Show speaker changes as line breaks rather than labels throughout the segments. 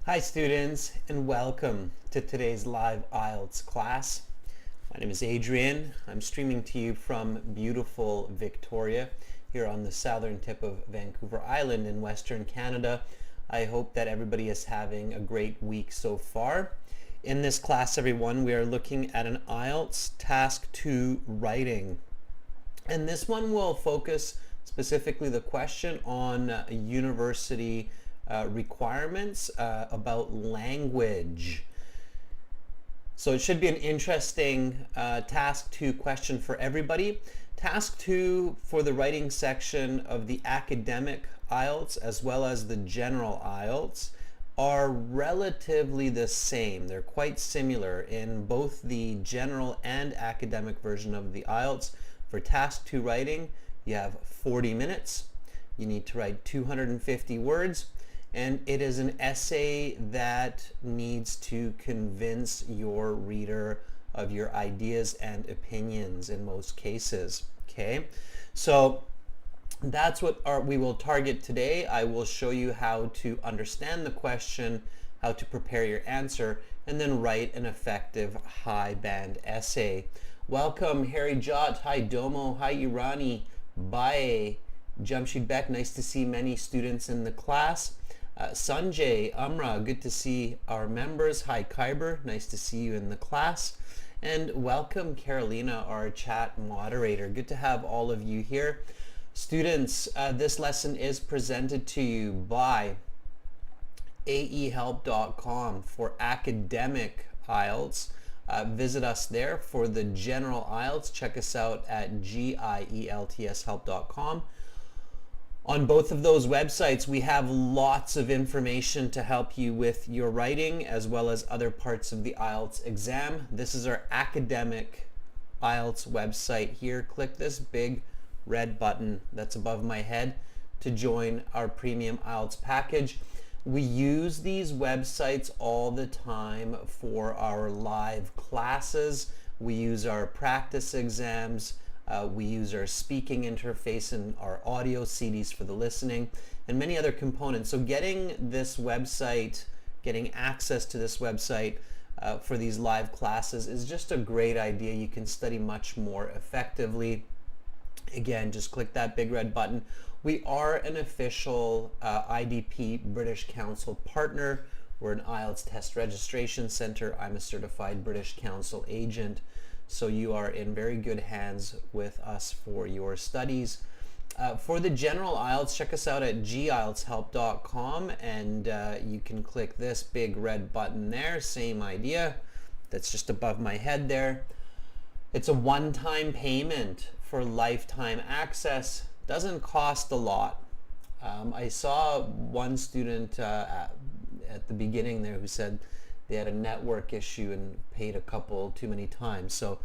Hi students, and welcome to today's live Ielts class. My name is Adrian. I'm streaming to you from beautiful Victoria here on the southern tip of Vancouver Island in Western Canada. I hope that everybody is having a great week so far. In this class, everyone, we are looking at an Ielts Task 2 writing. And this one will focus specifically the question on university requirements about language. So it should be an interesting task 2 question for everybody. Task 2 for the writing section of the academic Ielts as well as the general Ielts are relatively the same. They're quite similar in both the general and academic version of the Ielts. For task 2 writing, you have 40 minutes. You need to write 250 words. And it is an essay that needs to convince your reader of your ideas and opinions in most cases. Okay, so that's what we will target today. I will show you how to understand the question, how to prepare your answer, and then write an effective high band essay. Welcome Harry Jot, hi Domo, hi Irani, bye Jamshid Bek, nice to see many students in the class. Sanjay, Amra, good to see our members. Hi Kyber, nice to see you in the class. And welcome Carolina, our chat moderator. Good to have all of you here. Students, this lesson is presented to you by aehelp.com for academic Ielts. Visit us there. For the general Ielts, check us out at gieltshelp.com. On both of those websites, we have lots of information to help you with your writing as well as other parts of the Ielts exam. This is our academic Ielts website here. Click this big red button that's above my head to join our premium Ielts package. We use these websites all the time for our live classes. We use our practice exams. We use our speaking interface and our audio CDs for the listening and many other components. So getting this website, getting access to this website for these live classes is just a great idea. You can study much more effectively. Again, just click that big red button. We are an official IDP British Council partner. We're an Ielts test registration center. I'm a certified British Council agent. So you are in very good hands with us for your studies. For the general Ielts, check us out at gieltshelp.com and you can click this big red button there, same idea, that's just above my head there. It's a one-time payment for lifetime access, doesn't cost a lot. I saw one student at the beginning there who said they had a network issue and paid a couple too many times. So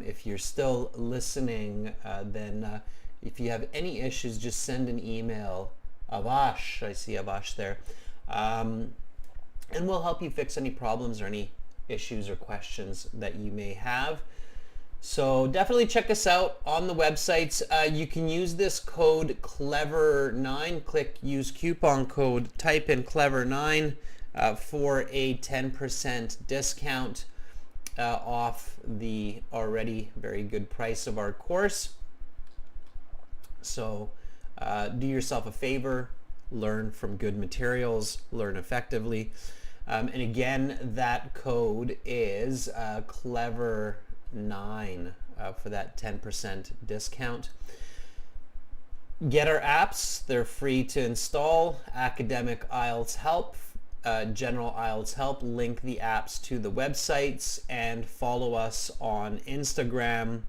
if you're still listening, then if you have any issues, just send an email. Avash, I see Avash there. And we'll help you fix any problems or any issues or questions that you may have. So definitely check us out on the websites. You can use this code CLEVER9. Click use coupon code, type in CLEVER9. For a 10% discount off the already very good price of our course. So do yourself a favor, learn from good materials, learn effectively. And again, that code is CLEVER9 for that 10% discount. Get our apps, they're free to install. Academic Ielts Help, General Ielts Help, link the apps to the websites, and follow us on Instagram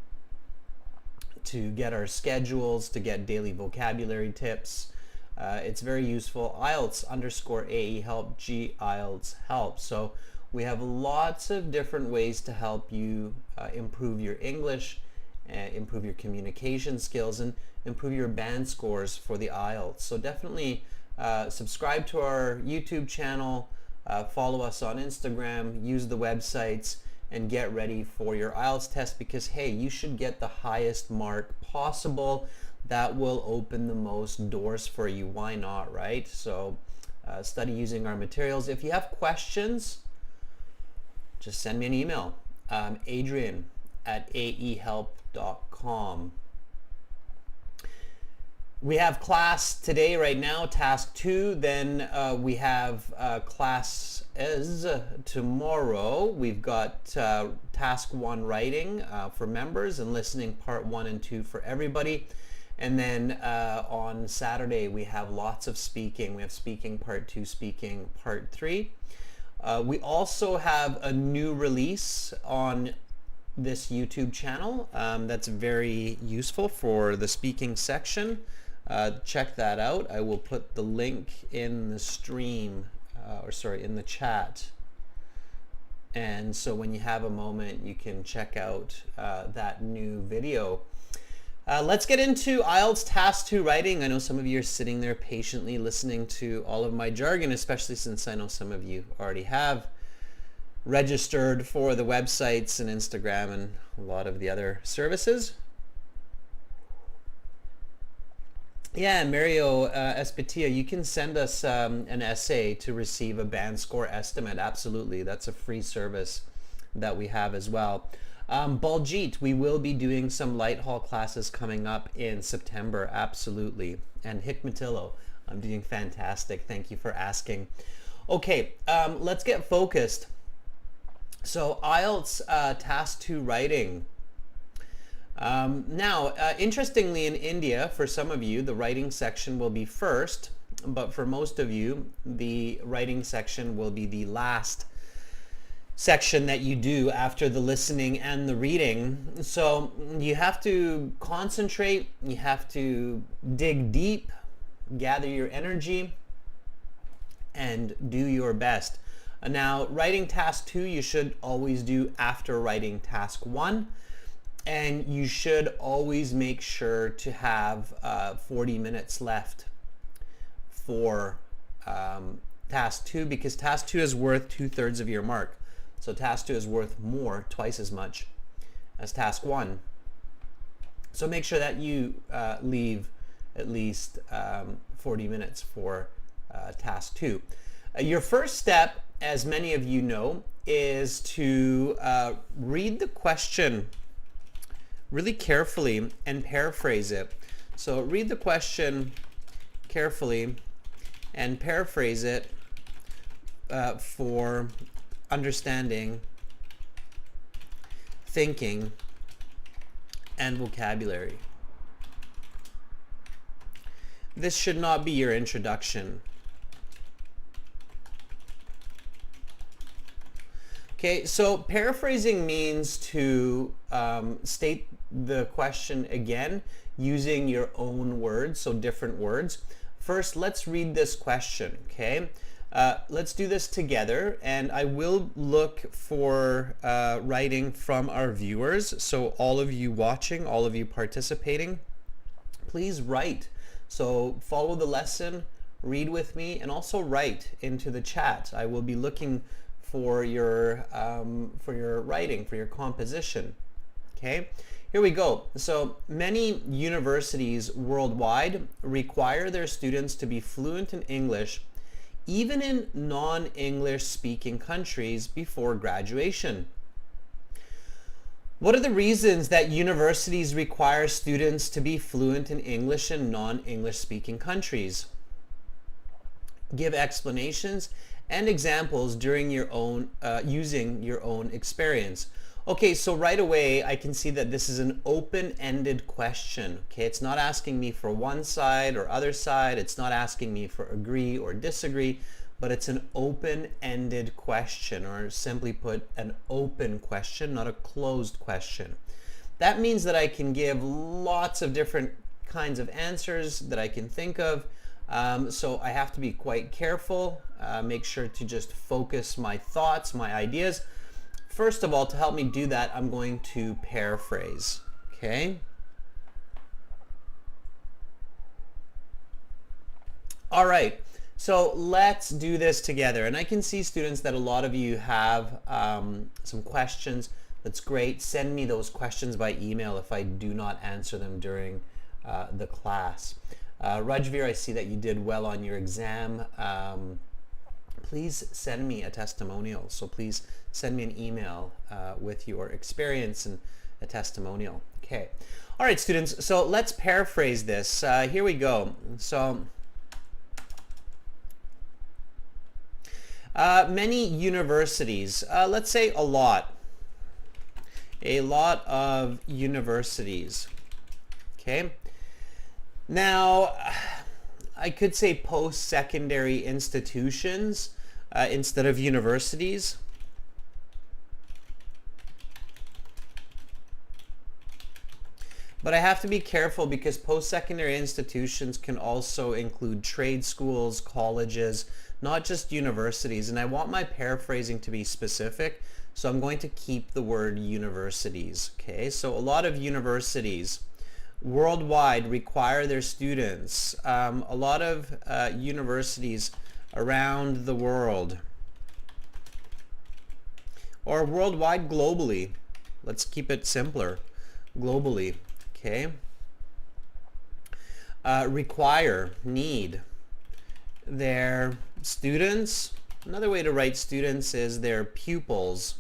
to get our schedules, to get daily vocabulary tips. It's very useful. Ielts_AE Help, Gielts Help. So we have lots of different ways to help you improve your English, improve your communication skills, and improve your band scores for the Ielts. So definitely subscribe to our YouTube channel, follow us on Instagram, use the websites, and get ready for your Ielts test because, hey, you should get the highest mark possible. That will open the most doors for you. Why not, right? So study using our materials. If you have questions, just send me an email, adrian@aehelp.com. We have class today right now, task 2. Then we have classes tomorrow. We've got task 1 writing for members and listening part 1 and 2 for everybody. And then on Saturday we have lots of speaking. We have speaking part 2, speaking part 3. We also have a new release on this YouTube channel that's very useful for the speaking section. Check that out. I will put the link in the stream, in the chat. And so when you have a moment, you can check out that new video. Let's get into IELTS Task 2 writing. I know some of you are sitting there patiently listening to all of my jargon, especially since I know some of you already have registered for the websites and Instagram and a lot of the other services. Yeah, Mario Espetia, you can send us an essay to receive a band score estimate. Absolutely, that's a free service that we have as well. Baljit, we will be doing some light haul classes coming up in September. Absolutely. And Hikmatillo, I'm doing fantastic. Thank you for asking. Okay, let's get focused. So IELTS Task 2 writing. Now, interestingly, in India, for some of you, the writing section will be first, but for most of you, the writing section will be the last section that you do after the listening and the reading. So you have to concentrate, you have to dig deep, gather your energy, and do your best. Now, writing task 2 you should always do after writing task 1, and you should always make sure to have 40 minutes left for task 2, because task 2 is worth 2/3 of your mark. So task 2 is worth more, twice as much as task 1. So make sure that you leave at least 40 minutes for task 2. Your first step, as many of you know, is to read the question really carefully and paraphrase it. So read the question carefully and paraphrase it for understanding, thinking, and vocabulary. This should not be your introduction. Okay, so paraphrasing means to state the question again using your own words, so different words. First, let's read this question, okay? Let's do this together, and I will look for writing from our viewers. So all of you watching, all of you participating, please write. So follow the lesson, read with me, and also write into the chat. I will be looking for your writing, for your composition. Okay, here we go. So many universities worldwide require their students to be fluent in English, even in non-English speaking countries, before graduation. What are the reasons that universities require students to be fluent in English in non-English speaking countries? Give explanations and examples during your own using your own experience. Okay, so right away I can see that this is an open-ended question. Okay, it's not asking me for one side or other side. It's not asking me for agree or disagree, but it's an open-ended question, or simply put, an open question, not a closed question. That means that I can give lots of different kinds of answers that I can think of. So I have to be quite careful, make sure to just focus my thoughts, my ideas. First of all, to help me do that, I'm going to paraphrase, okay? All right, so let's do this together. And I can see, students, that a lot of you have some questions. That's great. Send me those questions by email if I do not answer them during the class. Rajveer, I see that you did well on your exam. Please send me a testimonial. So please send me an email with your experience and a testimonial. Okay. All right, students. So let's paraphrase this. Here we go. So many universities, let's say a lot of universities. Okay. Now, I could say post-secondary institutions instead of universities. But I have to be careful because post-secondary institutions can also include trade schools, colleges, not just universities. And I want my paraphrasing to be specific, so I'm going to keep the word universities. Okay, so a lot of universities worldwide require their students. A lot of universities around the world, or worldwide, globally. Let's keep it simpler. Globally, okay? Require, need their students. Another way to write students is their pupils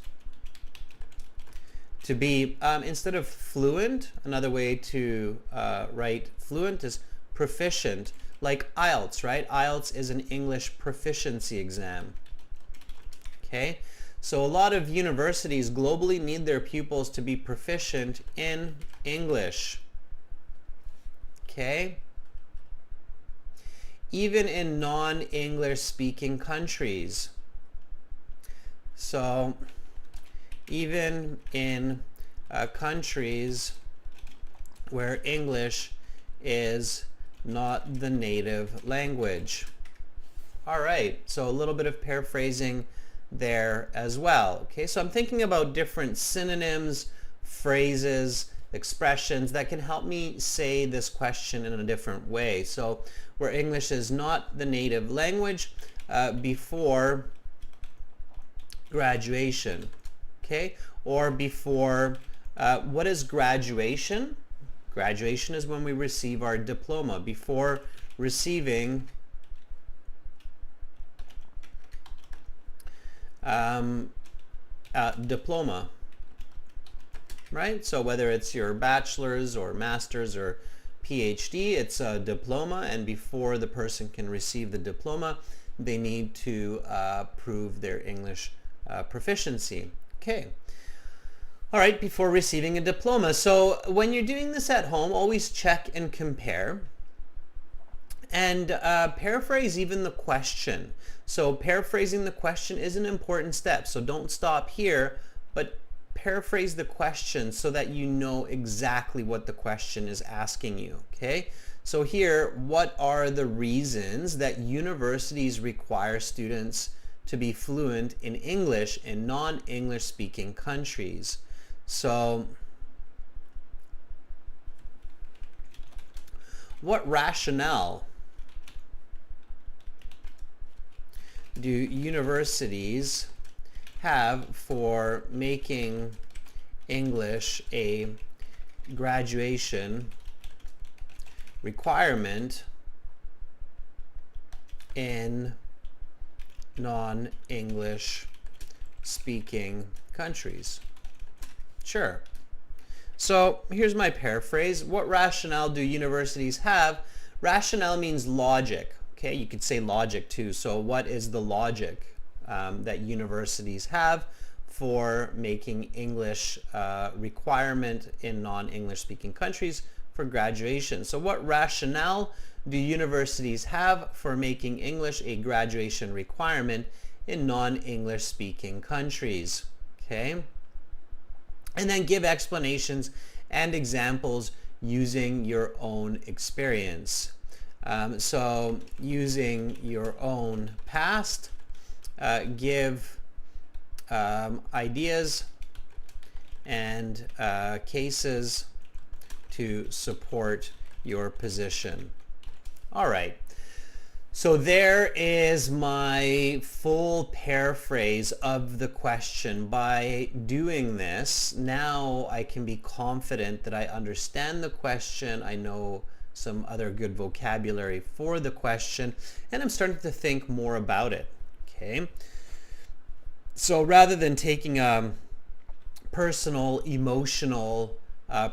to be, instead of fluent, another way to write fluent is proficient, like Ielts, right? Ielts is an English proficiency exam. Okay, so a lot of universities globally need their pupils to be proficient in English. Okay, even in non-English speaking countries. So even in countries where English is not the native language. All right, so a little bit of paraphrasing there as well. Okay, so I'm thinking about different synonyms, phrases, expressions that can help me say this question in a different way. So where English is not the native language, before graduation. Okay, or before, what is graduation? Graduation is when we receive our diploma. Before receiving diploma, right? So whether it's your bachelor's or master's or PhD, it's a diploma, and before the person can receive the diploma, they need to prove their English proficiency. Okay. All right, before receiving a diploma. So when you're doing this at home, always check and compare. And paraphrase even the question. So paraphrasing the question is an important step. So don't stop here, but paraphrase the question so that you know exactly what the question is asking you. Okay? So here, what are the reasons that universities require students to be fluent in English in non-English speaking countries? So what rationale do universities have for making English a graduation requirement in non-English speaking countries? Sure. So here's my paraphrase. What rationale do universities have? Rationale means logic. Okay, you could say logic too. So what is the logic that universities have for making English requirement in non-English speaking countries for graduation? So what rationale do universities have for making English a graduation requirement in non-English speaking countries? Okay. And then give explanations and examples using your own experience. So using your own past, give ideas and cases to support your position. All right. So there is my full paraphrase of the question. By doing this, now I can be confident that I understand the question, I know some other good vocabulary for the question, and I'm starting to think more about it. Okay, so rather than taking a personal, emotional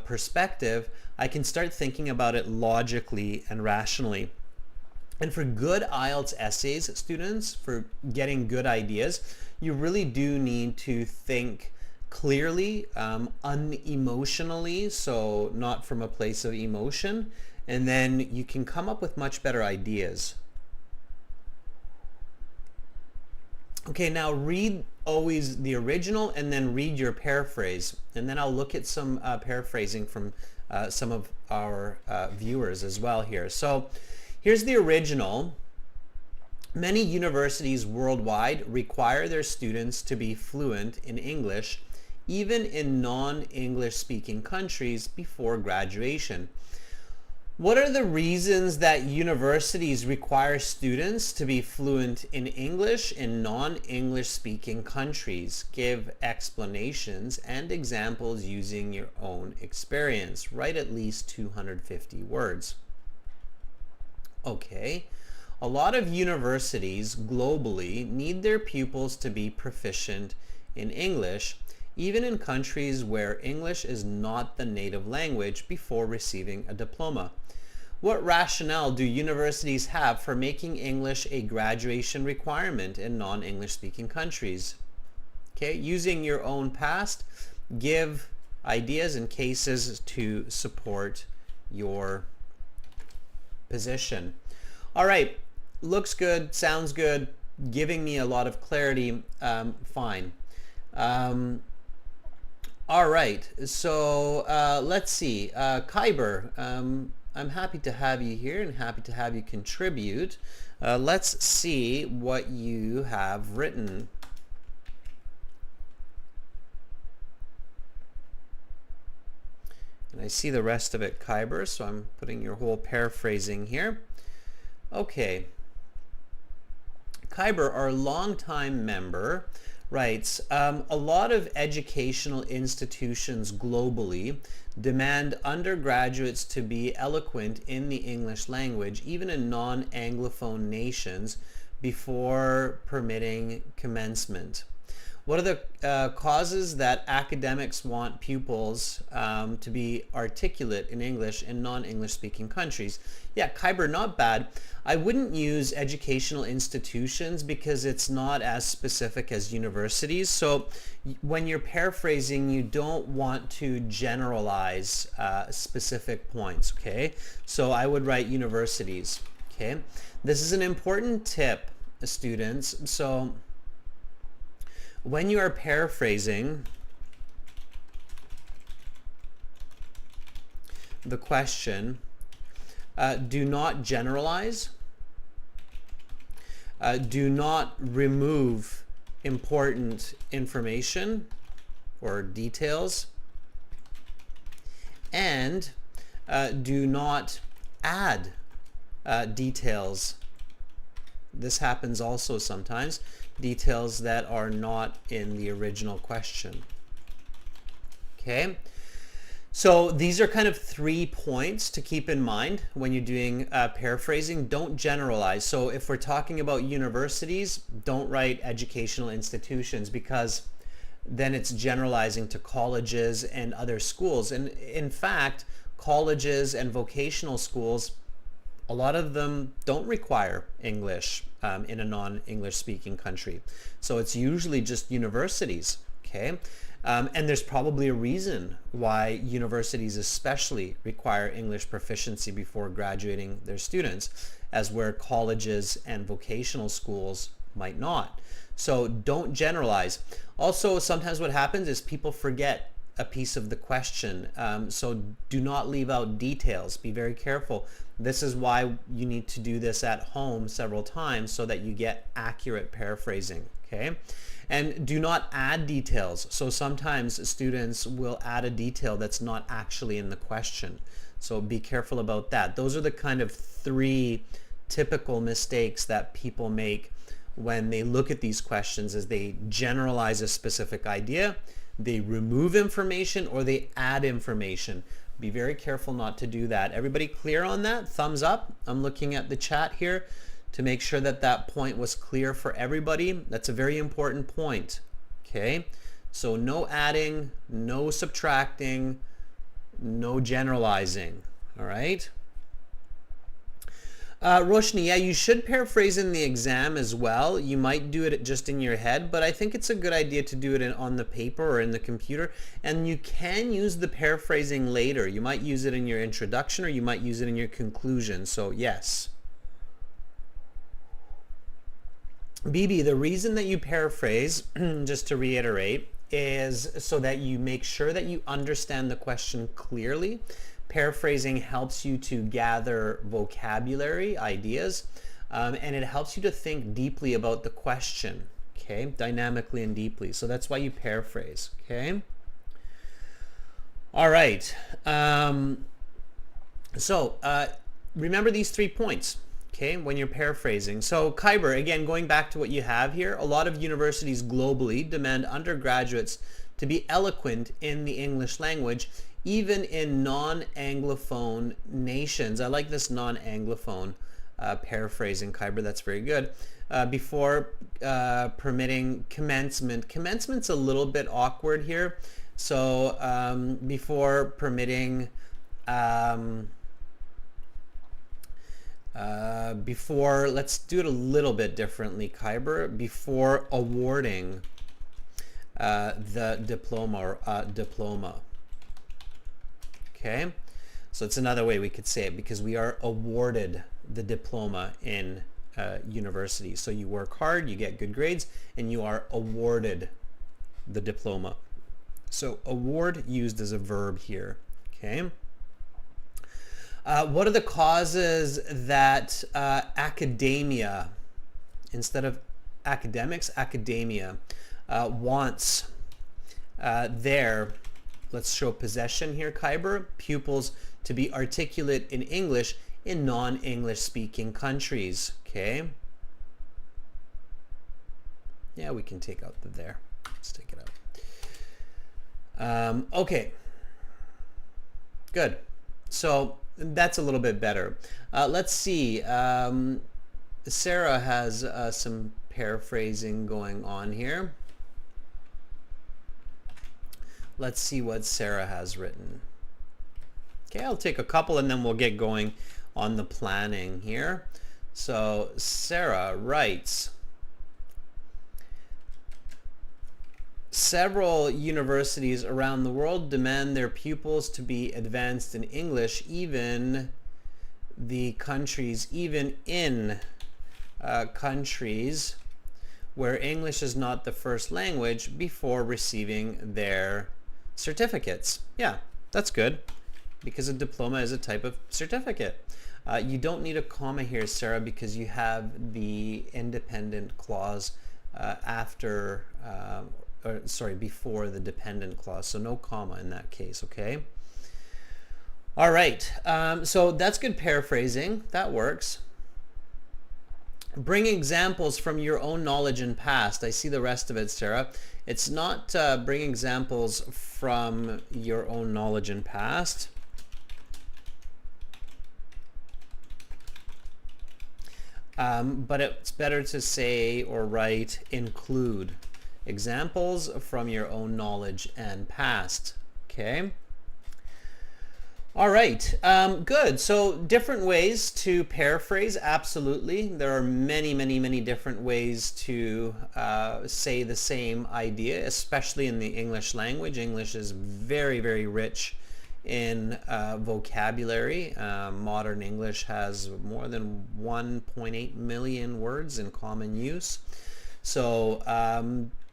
perspective, I can start thinking about it logically and rationally. And for good IELTS essays, students, for getting good ideas, you really do need to think clearly, unemotionally, so not from a place of emotion, and then you can come up with much better ideas. Okay, now read always the original and then read your paraphrase, and then I'll look at some paraphrasing from some of our viewers as well here. So here's the original. Many universities worldwide require their students to be fluent in English, even in non-English speaking countries before graduation. What are the reasons that universities require students to be fluent in English in non-English speaking countries? Give explanations and examples using your own experience. Write at least 250 words. Okay. A lot of universities globally need their pupils to be proficient in English, even in countries where English is not the native language, before receiving a diploma. What rationale do universities have for making English a graduation requirement in non-English speaking countries? Okay, using your own past, give ideas and cases to support your position. All right, looks good, sounds good, giving me a lot of clarity, fine. All right, so let's see, Kyber, I'm happy to have you here and happy to have you contribute. Let's see what you have written. And I see the rest of it, Kyber, so I'm putting your whole paraphrasing here. Okay. Kyber, our longtime member, writes, a lot of educational institutions globally demand undergraduates to be eloquent in the English language, even in non-Anglophone nations, before permitting commencement. What are the causes that academics want pupils to be articulate in English in non-English speaking countries? Yeah, Kyber, not bad. I wouldn't use educational institutions because it's not as specific as universities. So when you're paraphrasing, you don't want to generalize specific points, okay? So I would write universities, okay? This is an important tip, students. So when you are paraphrasing the question, do not generalize, do not remove important information or details, and do not add details. This happens also sometimes. Details that are not in the original question. Okay, so these are kind of 3 points to keep in mind when you're doing paraphrasing. Don't generalize. So if we're talking about universities, don't write educational institutions, because then it's generalizing to colleges and other schools. And in fact, colleges and vocational schools, a lot of them don't require English in a non-English speaking country. So it's usually just universities, okay? And there's probably a reason why universities especially require English proficiency before graduating their students, as where colleges and vocational schools might not. So don't generalize. Also, sometimes what happens is people forget a piece of the question. So do not leave out details. Be very careful. This is why you need to do this at home several times so that you get accurate paraphrasing, okay? And do not add details. So sometimes students will add a detail that's not actually in the question. So be careful about that. Those are the kind of 3 typical mistakes that people make when they look at these questions, as they generalize a specific idea, they remove information, or they add information. Be very careful not to do that. Everybody clear on that? Thumbs up. I'm looking at the chat here to make sure that that point was clear for everybody. That's a very important point. Okay, so no adding, no subtracting, no generalizing. All right. Roshni, yeah, you should paraphrase in the exam as well. You might do it just in your head, but I think it's a good idea to do it on the paper or in the computer. And you can use the paraphrasing later. You might use it in your introduction or you might use it in your conclusion. So yes. BB, the reason that you paraphrase, just to reiterate, is so that you make sure that you understand the question clearly. Paraphrasing helps you to gather vocabulary, ideas, and it helps you to think deeply about the question, okay, dynamically and deeply. So that's why you paraphrase, okay? All right. Remember these 3 points, okay, when you're paraphrasing. So Kyber, again, going back to what you have here, a lot of universities globally demand undergraduates to be eloquent in the English language, even in non-Anglophone nations. I like this non-Anglophone paraphrasing, Kyber, that's very good. Before permitting commencement. Commencement's a little bit awkward here. So before permitting, let's do it a little bit differently, Kyber. Before awarding the diploma or diploma. Okay, so it's another way we could say it, because we are awarded the diploma in university. So you work hard, you get good grades, and you are awarded the diploma. So award used as a verb here. Okay. What are the causes that academia, instead of academics, academia wants their, let's show possession here, Kyber, pupils to be articulate in English in non-English speaking countries, okay? Yeah, we can take out the there. Let's take it out. Okay, good. So that's a little bit better. Let's see. Sarah has some paraphrasing going on here. Let's see what Sarah has written. Okay, I'll take a couple and then we'll get going on the planning here. So Sarah writes, several universities around the world demand their pupils to be advanced in English, even in countries where English is not the first language, before receiving their certificates. Yeah, that's good, because a diploma is a type of certificate. You don't need a comma here, Sarah, because you have the independent clause before the dependent clause, so no comma in that case, okay? All right, so that's good paraphrasing. That works. Bring examples from your own knowledge and past. I see the rest of it, Sarah. It's not bring examples from your own knowledge and past. But it's better to say or write include examples from your own knowledge and past. Okay. All right, good. So different ways to paraphrase, absolutely. There are many, many, many different ways to say the same idea, especially in the English language. English is very, very rich in vocabulary. Modern English has more than 1.8 million words in common use. So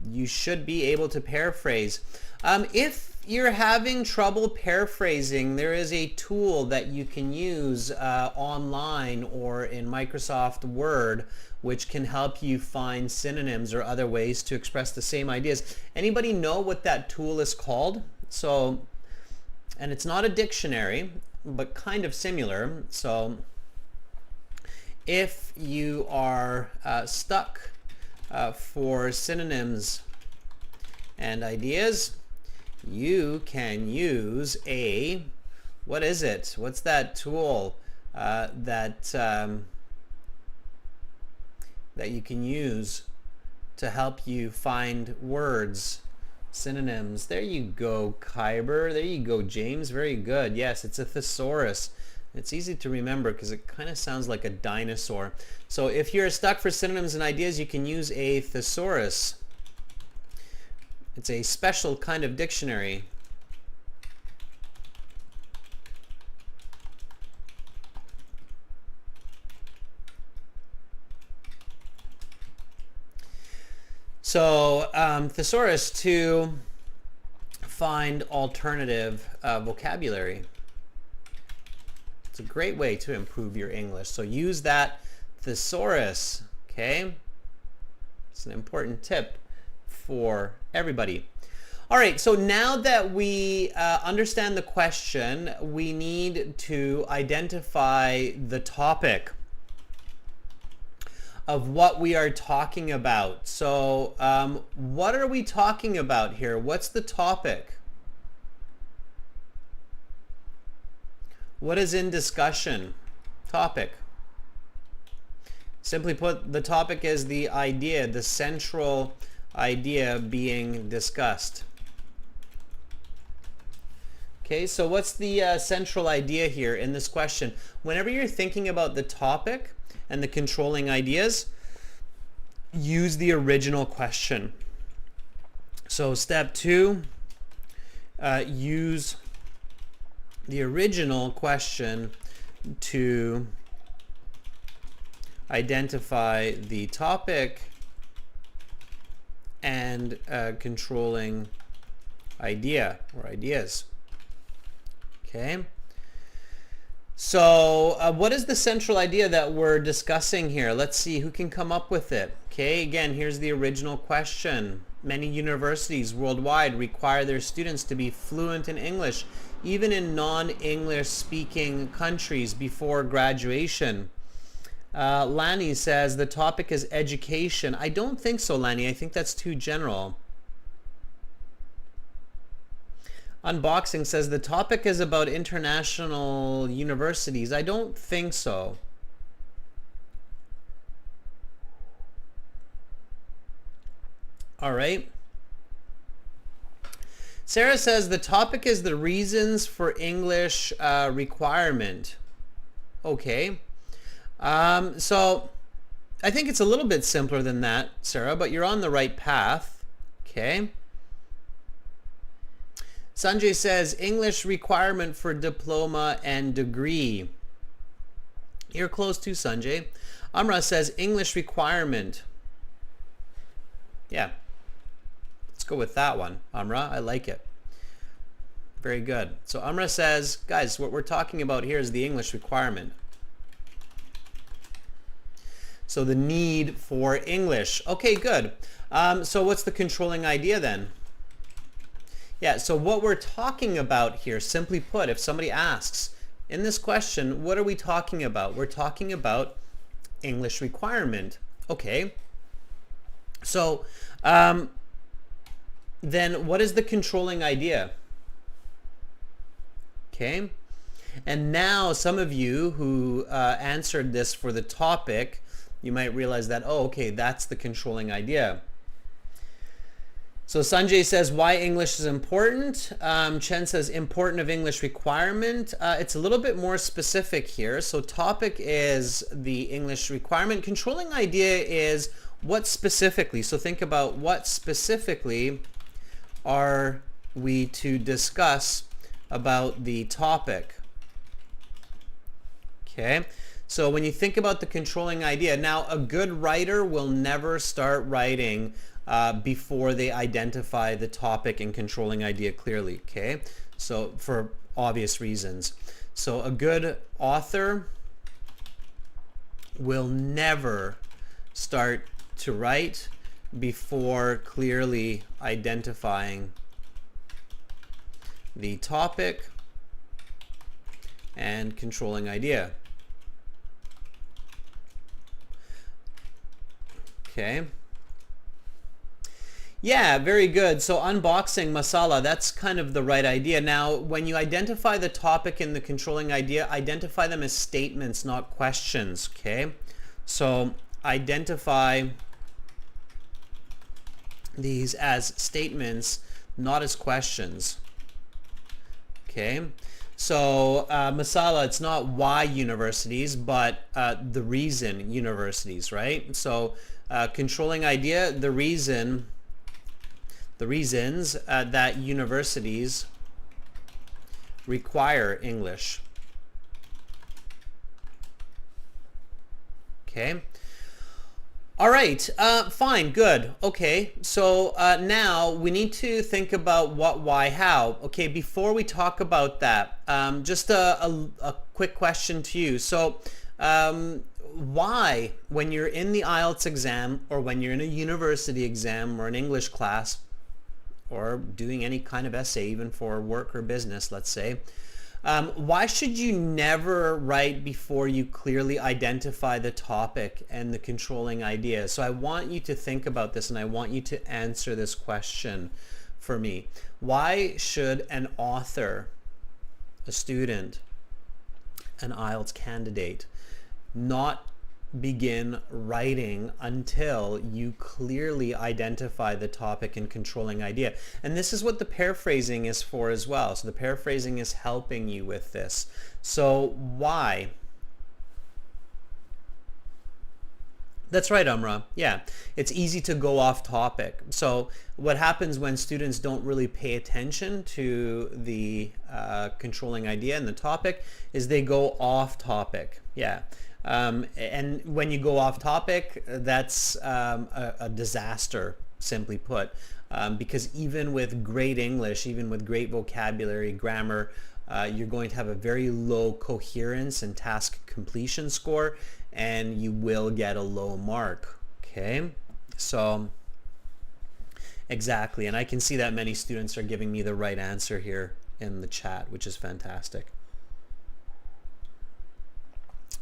you should be able to paraphrase. If you're having trouble paraphrasing, there is a tool that you can use online or in Microsoft Word, which can help you find synonyms or other ways to express the same ideas. Anybody know what that tool is called? So, and it's not a dictionary, but kind of similar. So if you are stuck for synonyms and ideas, you can use a What is it? What's that tool that you can use to help you find words, synonyms? There you go, Kyber. There you go, James. Very good. Yes, it's a thesaurus. It's easy to remember because it kind of sounds like a dinosaur. So if you're stuck for synonyms and ideas, you can use a thesaurus. It's a special kind of dictionary. So thesaurus to find alternative vocabulary. It's a great way to improve your English. So use that thesaurus, okay? It's an important tip for everybody. All right, so now that we understand the question, we need to identify the topic of what we are talking about. So what are we talking about here? What's the topic? What is in discussion? Topic. Simply put, the topic is the idea, the central idea being discussed. Okay, so what's the central idea here in this question? Whenever you're thinking about the topic and the controlling ideas, use the original question. So step 2, use the original question to identify the topic and controlling idea or ideas. Okay. So what is the central idea that we're discussing here? Let's see who can come up with it. Okay, again, here's the original question. Many universities worldwide require their students to be fluent in English, even in non-English speaking countries before graduation. Lani says the topic is education. I don't think so, Lani. I think that's too general. Unboxing says the topic is about international universities. I don't think so. All right. Sarah says the topic is the reasons for English requirement. Okay. So I think it's a little bit simpler than that, Sarah, but you're on the right path. Okay. Sanjay says English requirement for diploma and degree. You're close to Sanjay. Amra says English requirement. Yeah. Let's go with that one, Amra. I like it. Very good. So Amra says, guys, what we're talking about here is the English requirement. So the need for English. Okay, good. So what's the controlling idea then? Yeah, so what we're talking about here, simply put, if somebody asks, in this question, what are we talking about? We're talking about English requirement. Okay. So then what is the controlling idea? Okay. And now some of you who answered this for the topic, you might realize that, oh, okay, that's the controlling idea. So Sanjay says why English is important. Chen says important of English requirement. It's a little bit more specific here. So topic is the English requirement. Controlling idea is what specifically. So think about what specifically are we to discuss about the topic. Okay. So when you think about the controlling idea, now a good writer will never start writing before they identify the topic and controlling idea clearly, okay? So for obvious reasons. So a good author will never start to write before clearly identifying the topic and controlling idea. Okay. Yeah, very good. So unboxing masala, that's kind of the right idea. Now, when you identify the topic and the controlling idea, identify them as statements, not questions, okay? So identify these as statements, not as questions, okay? So masala, it's not why universities, but the reason universities, right? So controlling idea, the reasons that universities require English. Okay. All right. Fine. Good. Okay. So now we need to think about what, why, how. Okay. Before we talk about that, just a quick question to you. So why, when you're in the Ielts exam or when you're in a university exam or an English class, or doing any kind of essay, even for work or business, let's say, why should you never write before you clearly identify the topic and the controlling idea? So I want you to think about this and I want you to answer this question for me. Why should an author, a student, an Ielts candidate, not begin writing until you clearly identify the topic and controlling idea? And this is what the paraphrasing is for as well. So the paraphrasing is helping you with this. So why? That's right, Amra. Yeah, it's easy to go off topic. So what happens when students don't really pay attention to the controlling idea and the topic is they go off topic. Yeah. And when you go off topic, that's a disaster, simply put, because even with great English, even with great vocabulary, grammar, you're going to have a very low coherence and task completion score, and you will get a low mark. Okay, so exactly, and I can see that many students are giving me the right answer here in the chat, which is fantastic.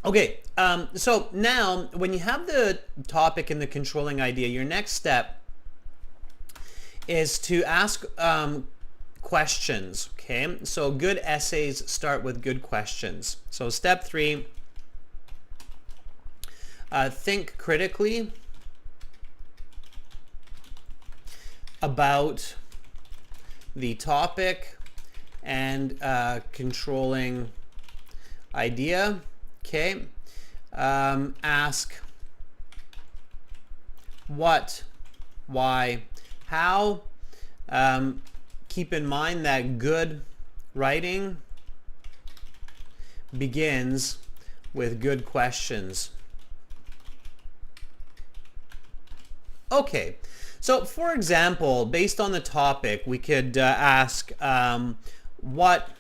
Okay, so now when you have the topic and the controlling idea, your next step is to ask questions, okay? So good essays start with good questions. So step 3, think critically about the topic and controlling idea. Okay, ask what, why, how. Keep in mind that good writing begins with good questions. Okay, so for example, based on the topic, we could ask what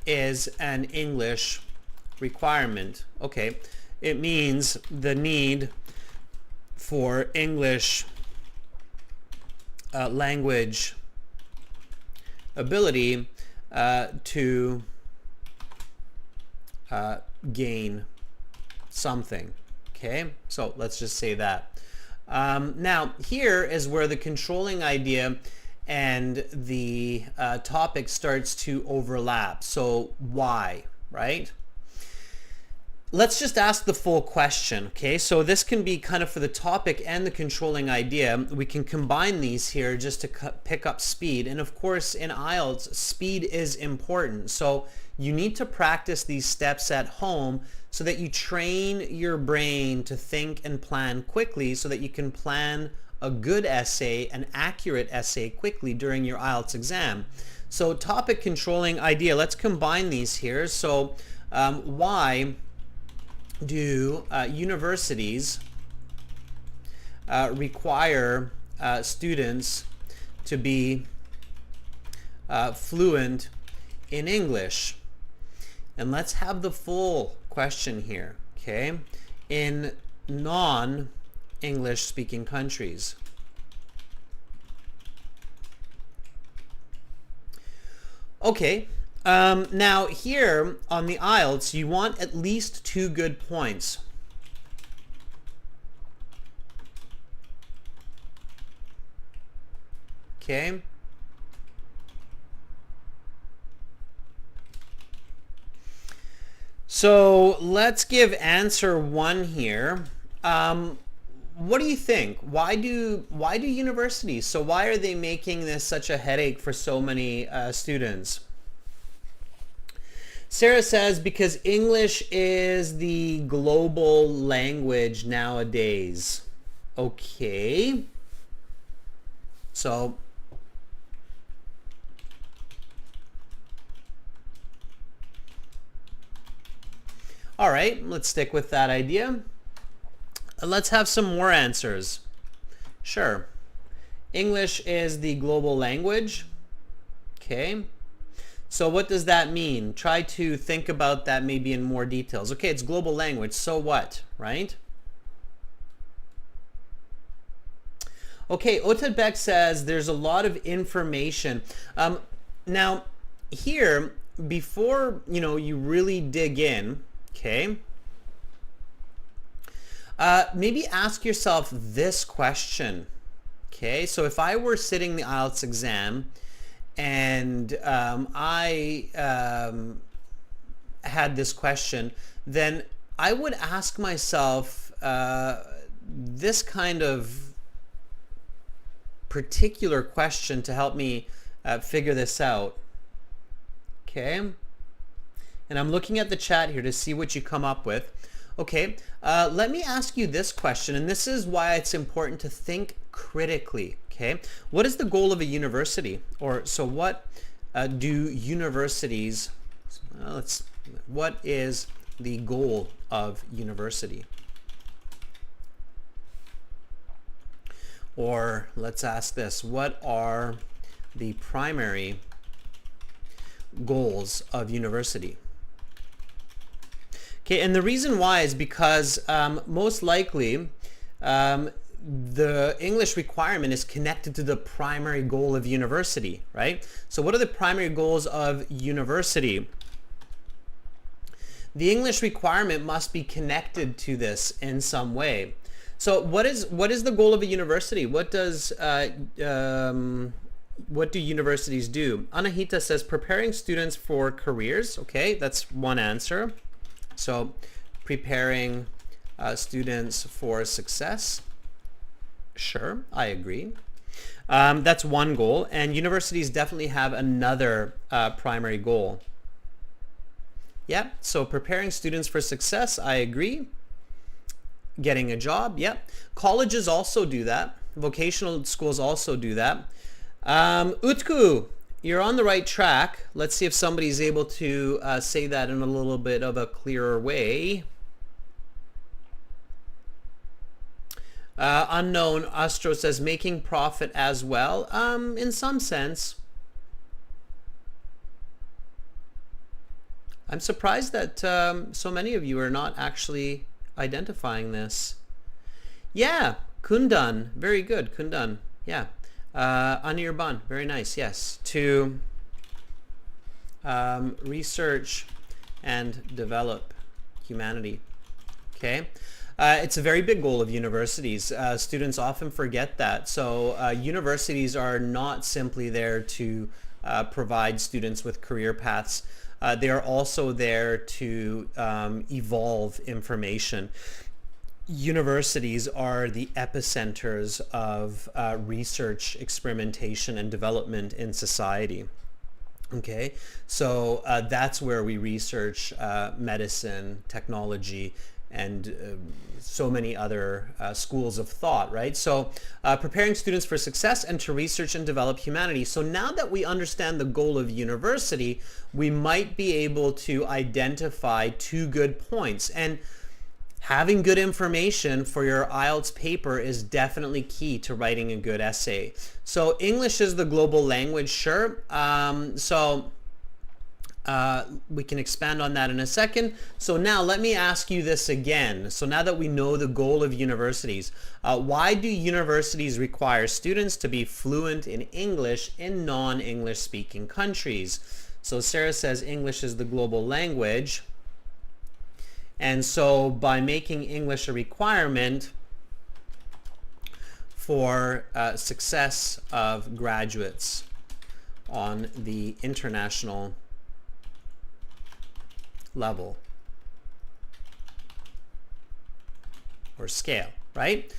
is an English requirement? Okay, it means the need for English language ability to gain something. Okay, so let's just say that. Now here is where the controlling idea and the topic starts to overlap. So why, right? Let's just ask the full question, okay? So this can be kind of for the topic and the controlling idea. We can combine these here just to pick up speed. And of course, in Ielts, speed is important. So you need to practice these steps at home so that you train your brain to think and plan quickly so that you can plan a good essay, an accurate essay quickly during your Ielts exam. So topic, controlling idea, let's combine these here. So why do universities require students to be fluent in English? And let's have the full question here, okay? In non-English speaking countries. Okay. Now here on the Ielts, you want at least 2 good points. Okay. So let's give answer 1 here. What do you think? Why do universities? So why are they making this such a headache for so many students? Sarah says because English is the global language nowadays. Okay. So all right, let's stick with that idea. Let's have some more answers. Sure. English is the global language. Okay. So what does that mean? Try to think about that maybe in more details. Okay, it's global language. So what, right? Okay, Otadbek says there's a lot of information. Now, here, before you really dig in, okay, maybe ask yourself this question. Okay, so if I were sitting the IELTS exam and I had this question, then I would ask myself this kind of particular question to help me figure this out. Okay, and I'm looking at the chat here to see what you come up with. Okay, let me ask you this question, and this is why it's important to think critically. Okay, what is the goal of a university? Or so what do universities, what is the goal of university? Or let's ask this, what are the primary goals of university? Okay, and the reason why is because most likely the English requirement is connected to the primary goal of university, right? So what are the primary goals of university? The English requirement must be connected to this in some way. So what is the goal of a university? What do universities do? Anahita says preparing students for careers. Okay, that's one answer. So preparing students for success. Sure, I agree. That's one goal, and universities definitely have another primary goal. Yeah, so preparing students for success, I agree. Getting a job, yeah. Colleges also do that. Vocational schools also do that. Utku, you're on the right track. Let's see if somebody's able to say that in a little bit of a clearer way. Unknown Astro says making profit as well. In some sense. I'm surprised that so many of you are not actually identifying this. Yeah, Kundan, very good, Kundan. Yeah, Anirban, very nice. Yes, to research and develop humanity. Okay. It's a very big goal of universities. Students often forget that. So universities are not simply there to provide students with career paths. They are also there to evolve information. Universities are the epicenters of research, experimentation, and development in society. Okay, so that's where we research medicine, technology, and so many other schools of thought, right? So preparing students for success and to research and develop humanity. So now that we understand the goal of university, we might be able to identify 2 good points. And having good information for your IELTS paper is definitely key to writing a good essay. So English is the global language, sure. We can expand on that in a second. So now let me ask you this again. So now that we know the goal of universities, why do universities require students to be fluent in English in non-English speaking countries? So Sarah says English is the global language. And so by making English a requirement for success of graduates on the international level or scale, right?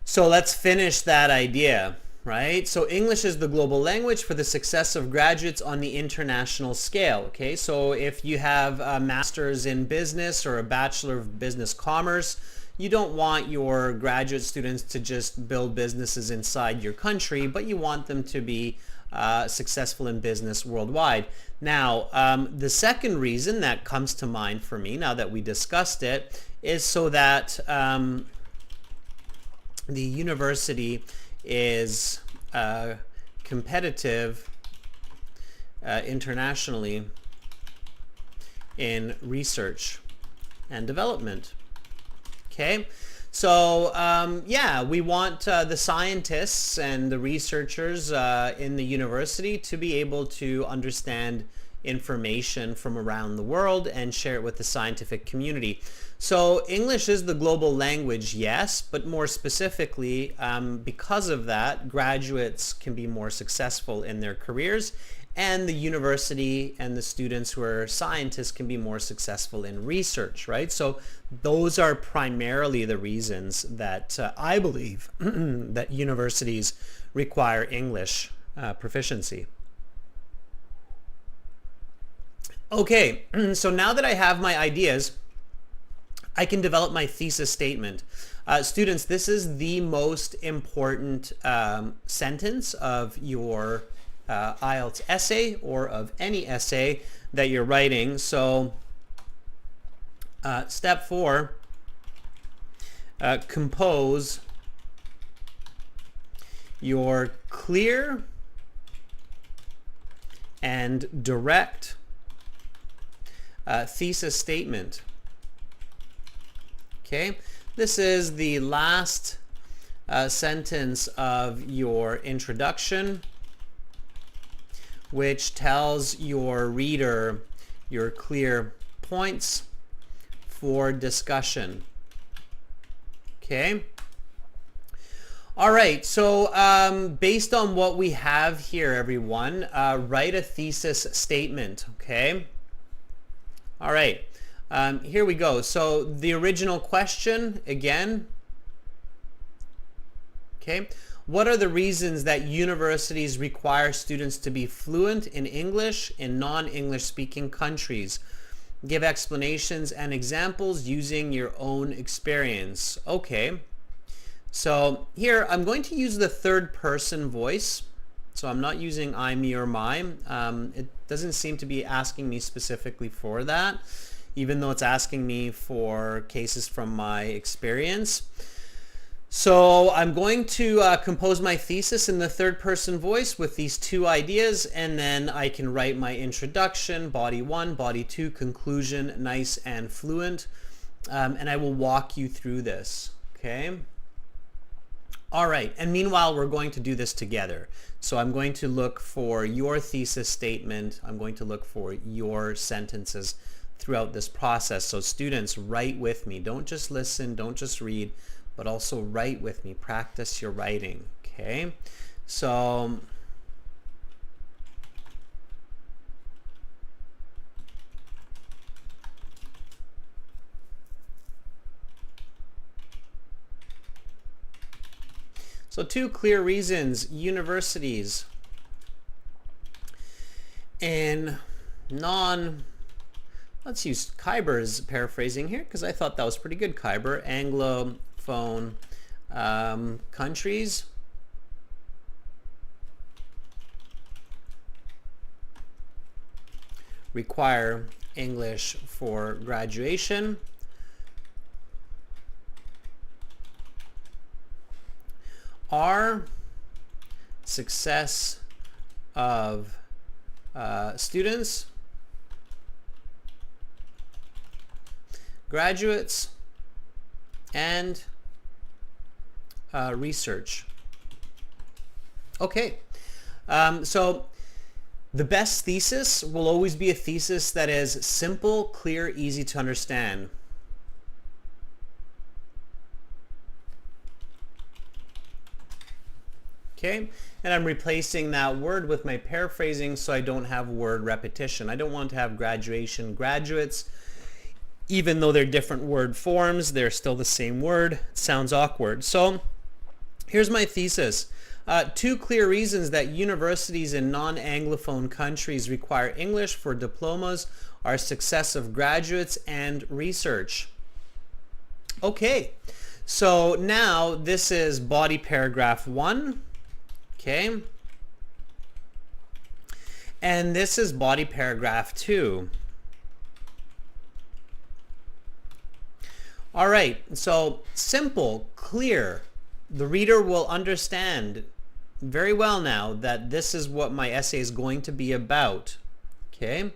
So let's finish that idea, right? So English is the global language for the success of graduates on the international scale, okay? So if you have a master's in business or a bachelor of business commerce, you don't want your graduate students to just build businesses inside your country, but you want them to be successful in business worldwide. Now, the second reason that comes to mind for me, now that we discussed it, is so that the university is competitive internationally in research and development. Okay, so yeah, we want the scientists and the researchers in the university to be able to understand information from around the world and share it with the scientific community. So English is the global language, yes, but more specifically, because of that, graduates can be more successful in their careers, and the university and the students who are scientists can be more successful in research, right? So those are primarily the reasons that I believe that universities require English proficiency. Okay, so now that I have my ideas, I can develop my thesis statement. Students, this is the most important sentence of your Ielts essay or of any essay that you're writing. So step 4, compose your clear and direct thesis statement. Okay, this is the last sentence of your introduction, which tells your reader your clear points for discussion. Okay. All right, so based on what we have here, everyone, write a thesis statement, okay? All right, here we go. So the original question, again, okay? What are the reasons that universities require students to be fluent in English in non-English speaking countries? Give explanations and examples using your own experience. Okay. So here I'm going to use the third person voice. So I'm not using I, me, or my. It doesn't seem to be asking me specifically for that, even though it's asking me for cases from my experience. So I'm going to compose my thesis in the third person voice with these two ideas, and then I can write my introduction, body 1, body 2, conclusion, nice and fluent, and I will walk you through this, okay? All right, and meanwhile, we're going to do this together. So I'm going to look for your thesis statement. I'm going to look for your sentences throughout this process. So students, write with me. Don't just listen, don't just read, but also write with me. Practice your writing, okay? So two clear reasons universities in let's use Kyber's paraphrasing here because I thought that was pretty good. Kyber, Anglophone countries require English for graduation. Our success of students, graduates, and research. Okay, so the best thesis will always be a thesis that is simple, clear, easy to understand. Okay, and I'm replacing that word with my paraphrasing so I don't have word repetition. I don't want to have graduation, graduates. Even though they're different word forms, they're still the same word. It sounds awkward. So here's my thesis. 2 clear reasons that universities in non-Anglophone countries require English for diplomas are success of graduates and research. Okay, so now this is body paragraph 1. Okay, and this is body paragraph 2. All right, so simple, clear. The reader will understand very well now that this is what my essay is going to be about. Okay.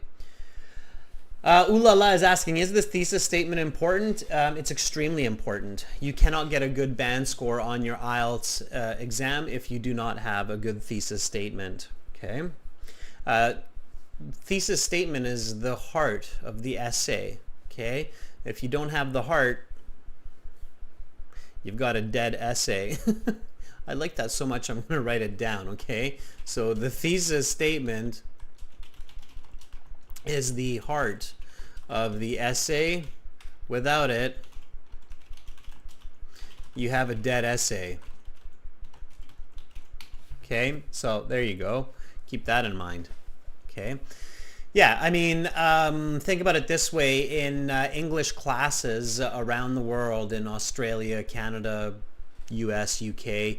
Ulala is asking, is this thesis statement important? It's extremely important. You cannot get a good band score on your Ielts exam if you do not have a good thesis statement. Okay. Thesis statement is the heart of the essay. Okay. If you don't have the heart, you've got a dead essay. I like that so much I'm going to write it down. Okay. So the thesis statement is the heart of the essay. Without it, you have a dead essay. Okay, so there you go. Keep that in mind. Okay. Yeah, I mean, think about it this way. In English classes around the world, in Australia, Canada, US, UK,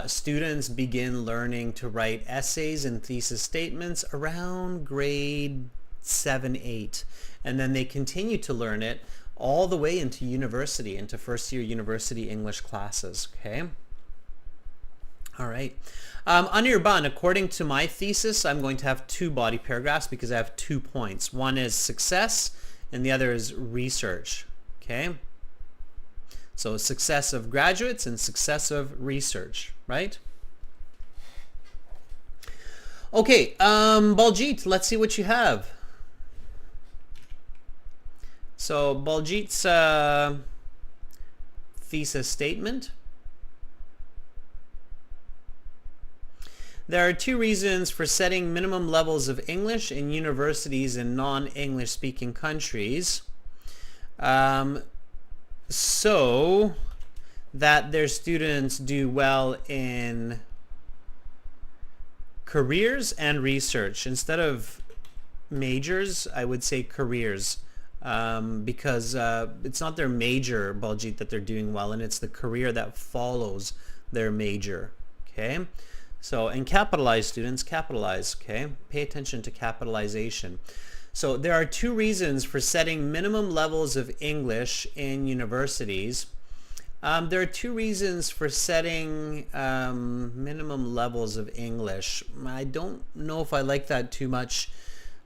students begin learning to write essays and thesis statements around grade 7, 8, and then they continue to learn it all the way into university, into first year university English classes. Okay. All right. Anirban, according to my thesis, I'm going to have 2 body paragraphs because I have 2 points. One is success and the other is research. Okay. So success of graduates and success of research, right? Okay, Baljit, let's see what you have. So Baljit's thesis statement. There are 2 reasons for setting minimum levels of English in universities in non-English speaking countries. So that their students do well in careers and research. Instead of majors, I would say careers, because it's not their major, Baljit, that they're doing well in, it's the career that follows their major. Okay, so, and capitalize, students, capitalize. Okay, pay attention to capitalization. So there are 2 reasons for setting minimum levels of English in universities. There are 2 reasons for setting minimum levels of English. I don't know if I like that too much,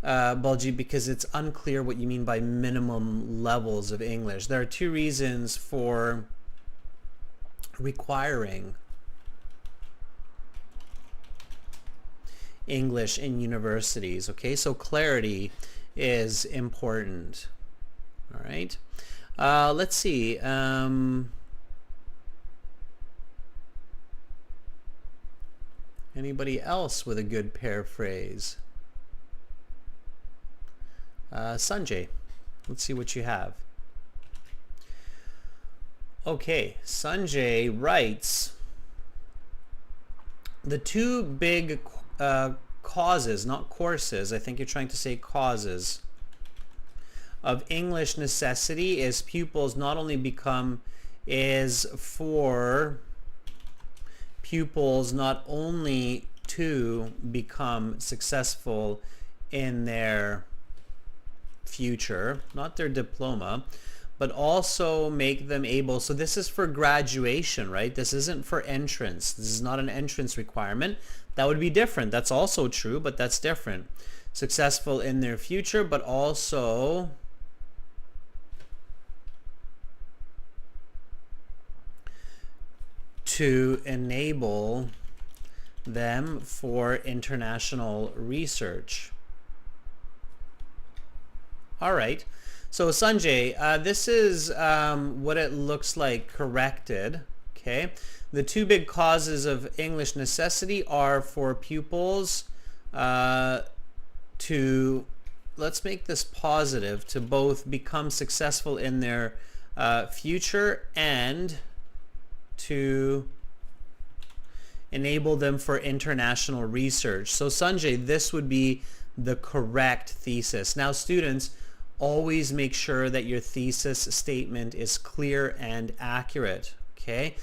Balji, because it's unclear what you mean by minimum levels of English. There are 2 reasons for requiring English in universities. Okay, so clarity is important. All right. Let's see. Anybody else with a good paraphrase? Sanjay, let's see what you have. Okay, Sanjay writes, the 2 big causes, not courses, I think you're trying to say causes, of English necessity is pupils not only become, is for pupils not only to become successful in their future, not their diploma, but also make them able, so this is for graduation, right? This isn't for entrance. This is not an entrance requirement. That would be different. That's also true, but that's different. Successful in their future, but also to enable them for international research. All right. So Sanjay, this is what it looks like corrected. Okay, the two big causes of English necessity are for pupils to, let's make this positive, to both become successful in their future and to enable them for international research. So Sanjay, this would be the correct thesis. Now students, always make sure that your thesis statement is clear and accurate. Okay,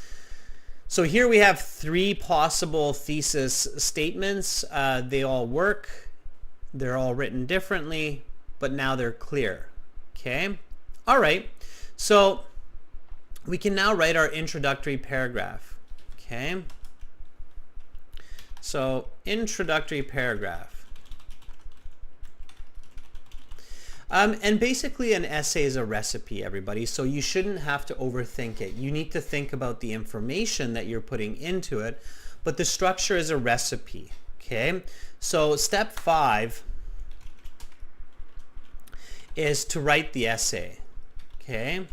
so here we have three possible thesis statements. They all work. They're all written differently, but now they're clear. Okay, all right, so we can now write our introductory paragraph. Okay, so introductory paragraph. And basically an essay is a recipe, everybody, so you shouldn't have to overthink it. You need to think about the information that you're putting into it, but the structure is a recipe. Okay, so step 5 is to write the essay. Okay,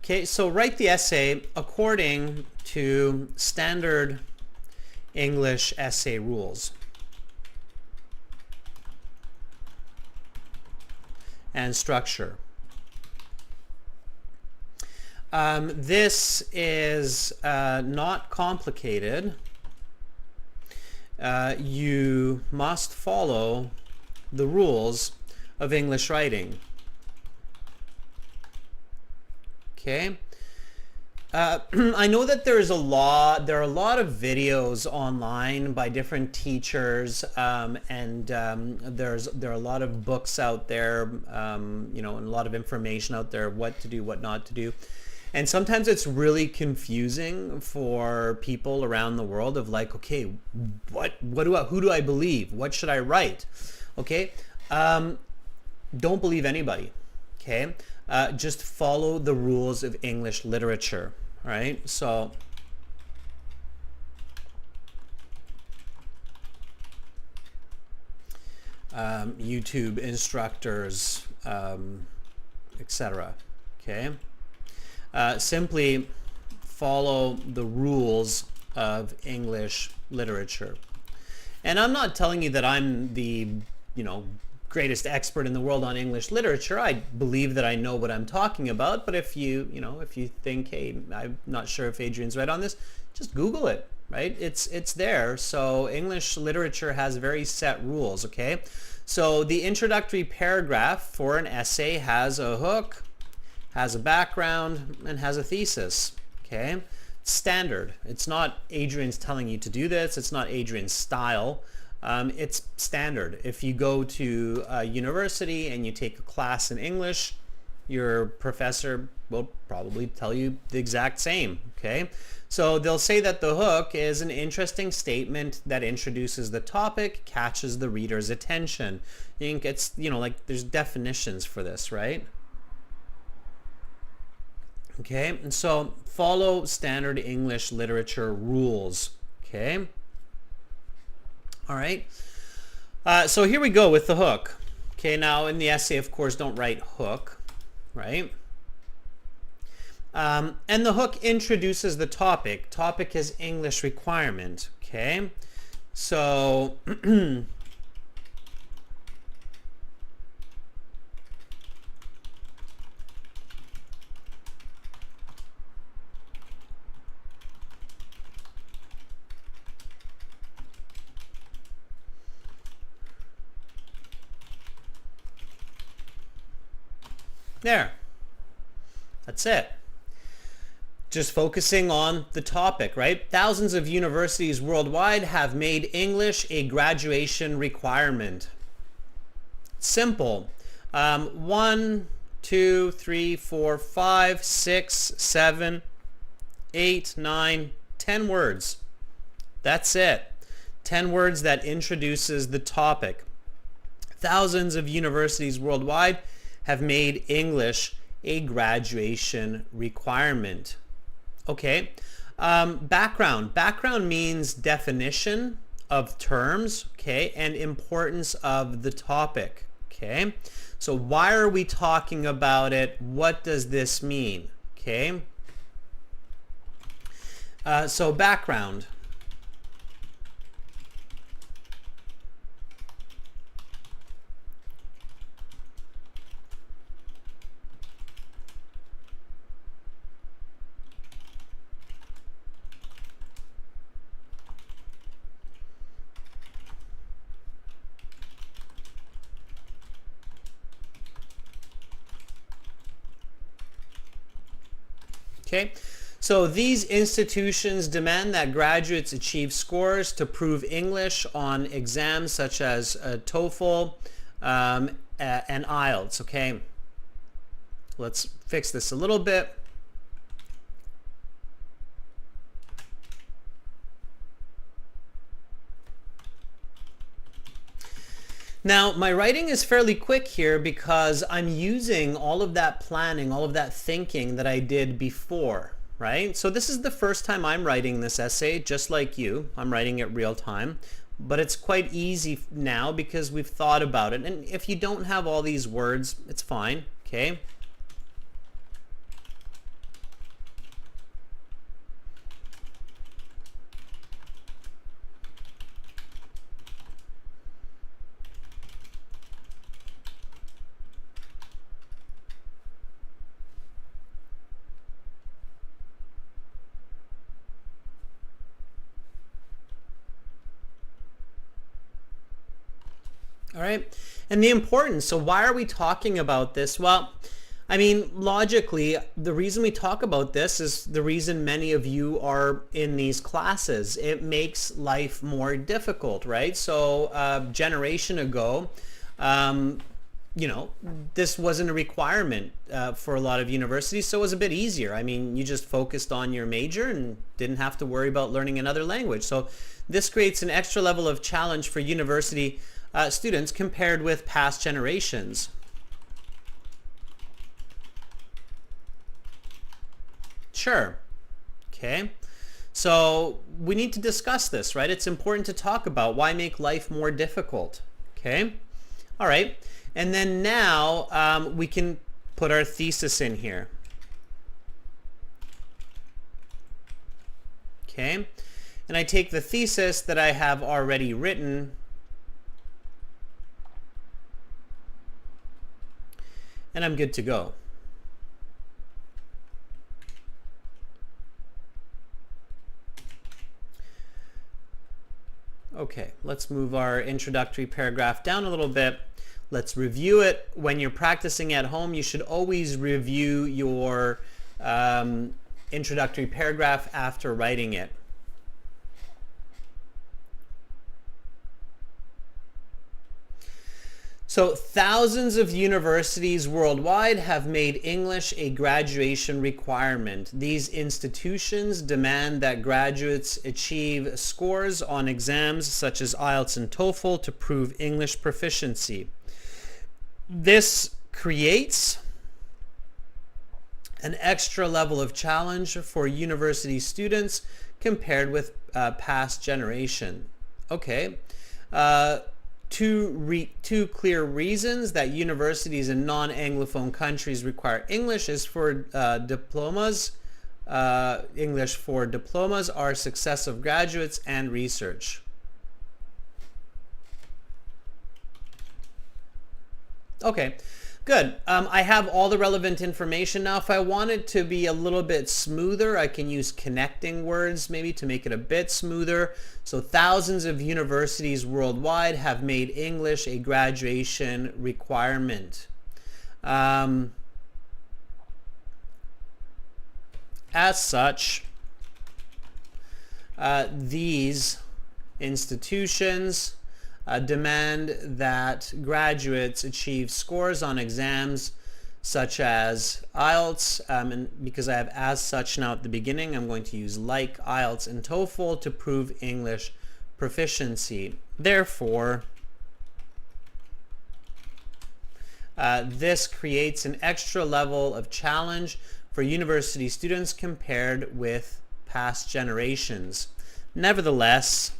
okay, so write the essay according to standard English essay rules and structure. This is not complicated. You must follow the rules of English writing. Okay. I know that there are a lot of videos online by different teachers, and there are a lot of books out there, you know, and a lot of information out there, what to do, what not to do. And sometimes it's really confusing for people around the world of like, okay, who do I believe? What should I write? Okay. Don't believe anybody. Okay. Just follow the rules of English literature, right? So YouTube instructors, etc. Okay, simply follow the rules of English literature. And I'm not telling you that I'm the, you know, greatest expert in the world on English literature. I believe that I know what I'm talking about, but if you think, hey, I'm not sure if Adrian's right on this, just Google it, right? It's there. So English literature has very set rules, okay? So the introductory paragraph for an essay has a hook, has a background, and has a thesis, okay? It's standard. It's not Adrian's telling you to do this. It's not Adrian's style. It's standard. If you go to a university and you take a class in English, your professor will probably tell you the exact same, okay? So they'll say that the hook is an interesting statement that introduces the topic, catches the reader's attention. You think it's, you know, like there's definitions for this, right? Okay, and so follow standard English literature rules, okay? All right, so here we go with the hook. Okay, now in the essay, of course, don't write hook, right? And the hook introduces the topic. Topic is English requirement, okay? So there. That's it. Just focusing on the topic, right? Thousands of universities worldwide have made English a graduation requirement. Simple. 1, 2, 3, 4, 5, 6, 7, 8, 9, 10 words. That's it. 10 words that introduces the topic. Thousands of universities worldwide have made English a graduation requirement. Okay, background. Background means definition of terms, okay, and importance of the topic, okay? So why are we talking about it? What does this mean, okay? So background. Okay, so these institutions demand that graduates achieve scores to prove English on exams such as TOEFL and Ielts. Okay, let's fix this a little bit. Now, my writing is fairly quick here because I'm using all of that planning, all of that thinking that I did before, right? So this is the first time I'm writing this essay, just like you. I'm writing it real time, but it's quite easy now because we've thought about it. And if you don't have all these words, it's fine, okay? All right, and the importance. So why are we talking about this? Well, I mean, logically, the reason we talk about this is the reason many of you are in these classes. It makes life more difficult, right? So a generation ago, you know, this wasn't a requirement for a lot of universities, so it was a bit easier. I mean, you just focused on your major and didn't have to worry about learning another language. So this creates an extra level of challenge for university students compared with past generations. Sure. Okay. So we need to discuss this, right? It's important to talk about why make life more difficult. Okay. All right. And then now we can put our thesis in here. Okay. And I take the thesis that I have already written and I'm good to go. Okay, let's move our introductory paragraph down a little bit. Let's review it. When you're practicing at home, you should always review your introductory paragraph after writing it. So thousands of universities worldwide have made English a graduation requirement. These institutions demand that graduates achieve scores on exams such as Ielts and TOEFL to prove English proficiency. This creates an extra level of challenge for university students compared with past generation. Okay. Two clear reasons that universities in non-Anglophone countries require English is for diplomas. English for diplomas are success of graduates and research. Okay, good. I have all the relevant information now. If I want it to be a little bit smoother, I can use connecting words maybe to make it a bit smoother. So thousands of universities worldwide have made English a graduation requirement. As such, these institutions demand that graduates achieve scores on exams such as Ielts, and because I have as such now at the beginning, I'm going to use like Ielts and TOEFL to prove English proficiency. Therefore, this creates an extra level of challenge for university students compared with past generations. Nevertheless,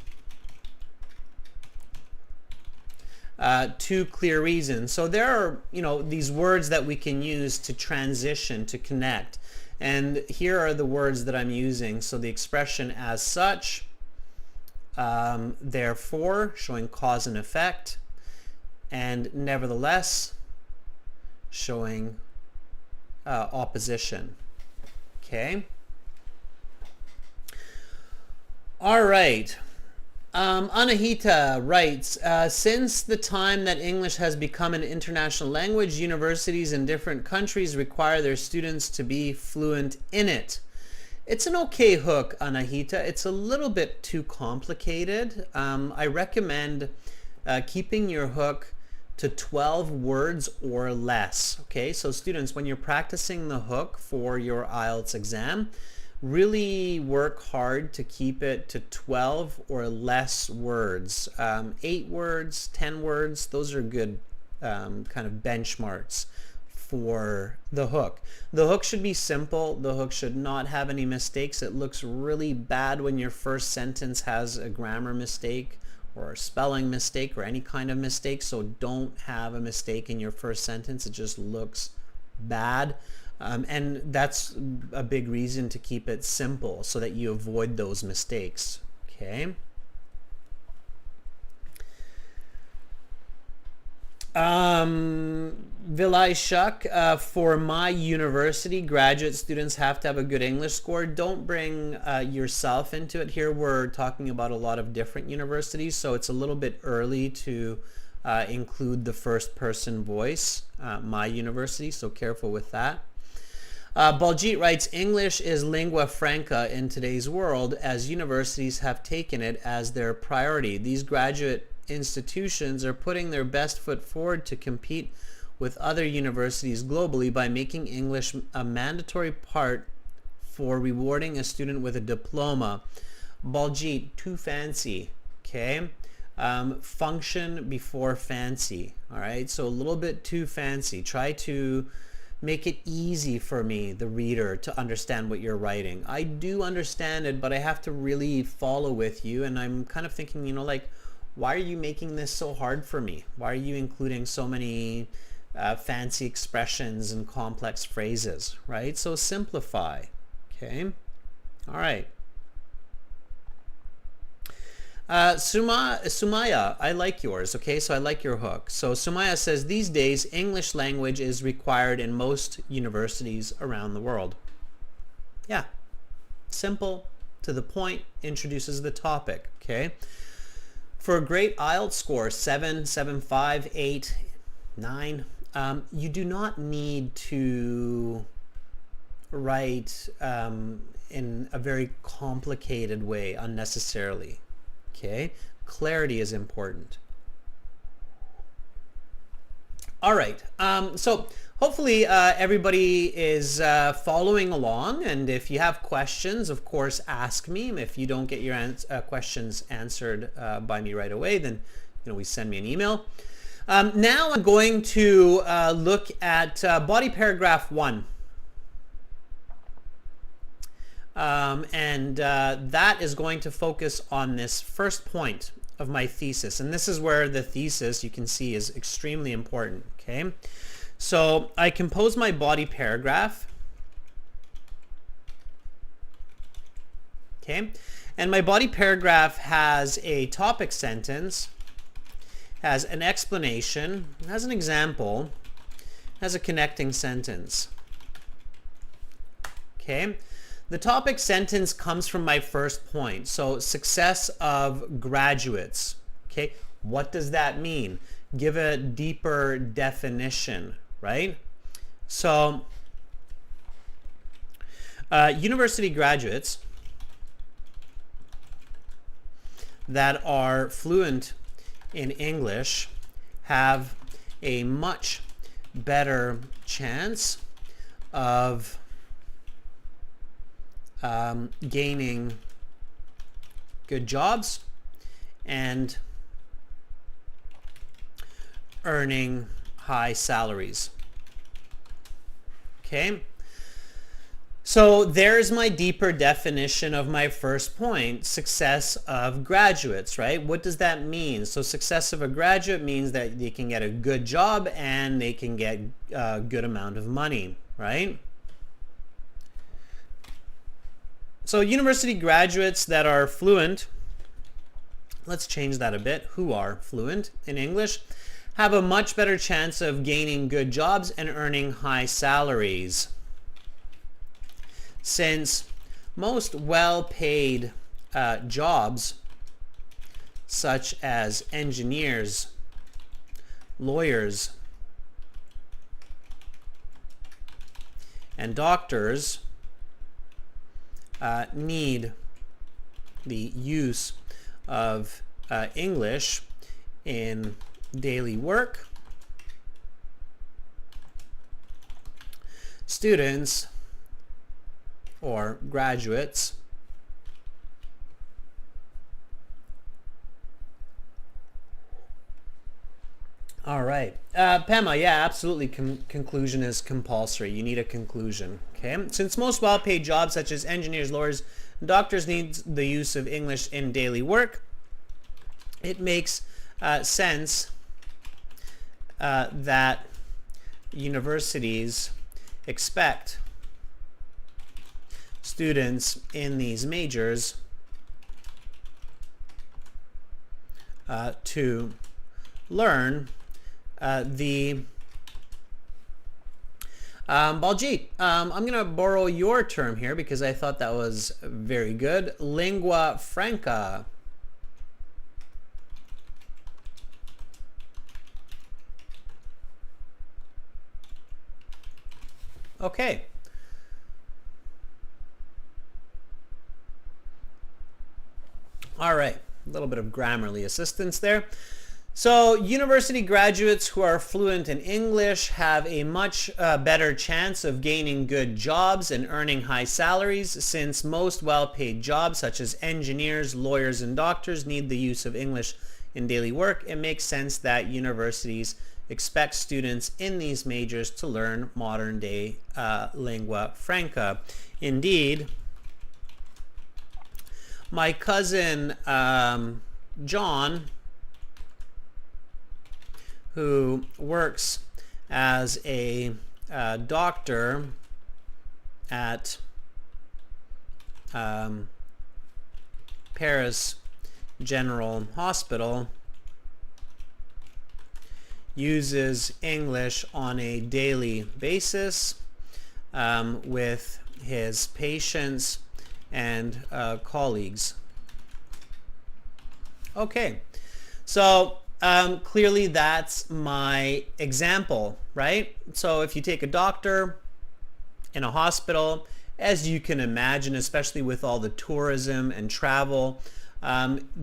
two clear reasons. So there are, these words that we can use to transition, to connect. And here are the words that I'm using. So the expression as such, therefore, showing cause and effect, and nevertheless, showing opposition. Okay. All right. Anahita writes, since the time that English has become an international language, universities in different countries require their students to be fluent in it. It's an okay hook, Anahita. It's a little bit too complicated. I recommend keeping your hook to 12 words or less. Okay, so students, when you're practicing the hook for your IELTS exam, really work hard to keep it to 12 or less words. 8 words, 10 words, those are good kind of benchmarks for the hook. The hook should be simple. The hook should not have any mistakes. It looks really bad when your first sentence has a grammar mistake or a spelling mistake or any kind of mistake. So don't have a mistake in your first sentence. It just looks bad. And that's a big reason to keep it simple so that you avoid those mistakes. Okay. Vilay Shuk, for my university, graduate students have to have a good English score. Don't bring yourself into it. Here we're talking about a lot of different universities, so it's a little bit early to include the first person voice, my university, so careful with that. Baljit writes, English is lingua franca in today's world as universities have taken it as their priority. These graduate institutions are putting their best foot forward to compete with other universities globally by making English a mandatory part for rewarding a student with a diploma. Baljit, too fancy, okay? Function before fancy, all right? So a little bit too fancy. Try to make it easy for me, the reader, to understand what you're writing. I do understand it, but I have to really follow with you, and I'm kind of thinking, like, why are you making this so hard for me? Why are you including so many fancy expressions and complex phrases, right? So simplify, okay? All right. Sumaya, I like yours, okay? So I like your hook. So Sumaya says, these days, English language is required in most universities around the world. Yeah, simple, to the point, introduces the topic, okay? For a great IELTS score, 7, 7.5, 8, 9, you do not need to write in a very complicated way unnecessarily. Okay, clarity is important. All right, so hopefully everybody is following along, and if you have questions, of course, ask me. If you don't get your questions answered by me right away, then we send me an email. Now I'm going to look at body paragraph 1. That is going to focus on this first point of my thesis. And this is where the thesis, you can see, is extremely important, okay? So I compose my body paragraph, okay? And my body paragraph has a topic sentence, has an explanation, has an example, has a connecting sentence, okay? The topic sentence comes from my first point. So success of graduates. Okay, what does that mean? Give a deeper definition, right? So university graduates that are fluent in English have a much better chance of gaining good jobs and earning high salaries. Okay, So there's my deeper definition of my first point, success of graduates, right? What does that mean? So success of a graduate means that they can get a good job and they can get a good amount of money, right? So university graduates that are fluent, let's change that a bit, who are fluent in English, have a much better chance of gaining good jobs and earning high salaries. Since most well-paid jobs, such as engineers, lawyers, and doctors, need the use of English in daily work, students or graduates all right. Pema, yeah, absolutely. Conclusion is compulsory. You need a conclusion. Okay. Since most well-paid jobs such as engineers, lawyers, and doctors need the use of English in daily work, it makes sense that universities expect students in these majors to learn the Baljit, I'm going to borrow your term here because I thought that was very good. Lingua franca. Okay. All right. A little bit of Grammarly assistance there. So university graduates who are fluent in English have a much better chance of gaining good jobs and earning high salaries, since most well-paid jobs such as engineers, lawyers, and doctors need the use of English in daily work. It makes sense that universities expect students in these majors to learn modern-day lingua franca. Indeed, my cousin John, who works as a doctor at Paris General Hospital, uses English on a daily basis with his patients and colleagues. Okay, so clearly that's my example, right? So if you take a doctor in a hospital, as you can imagine, especially with all the tourism and travel,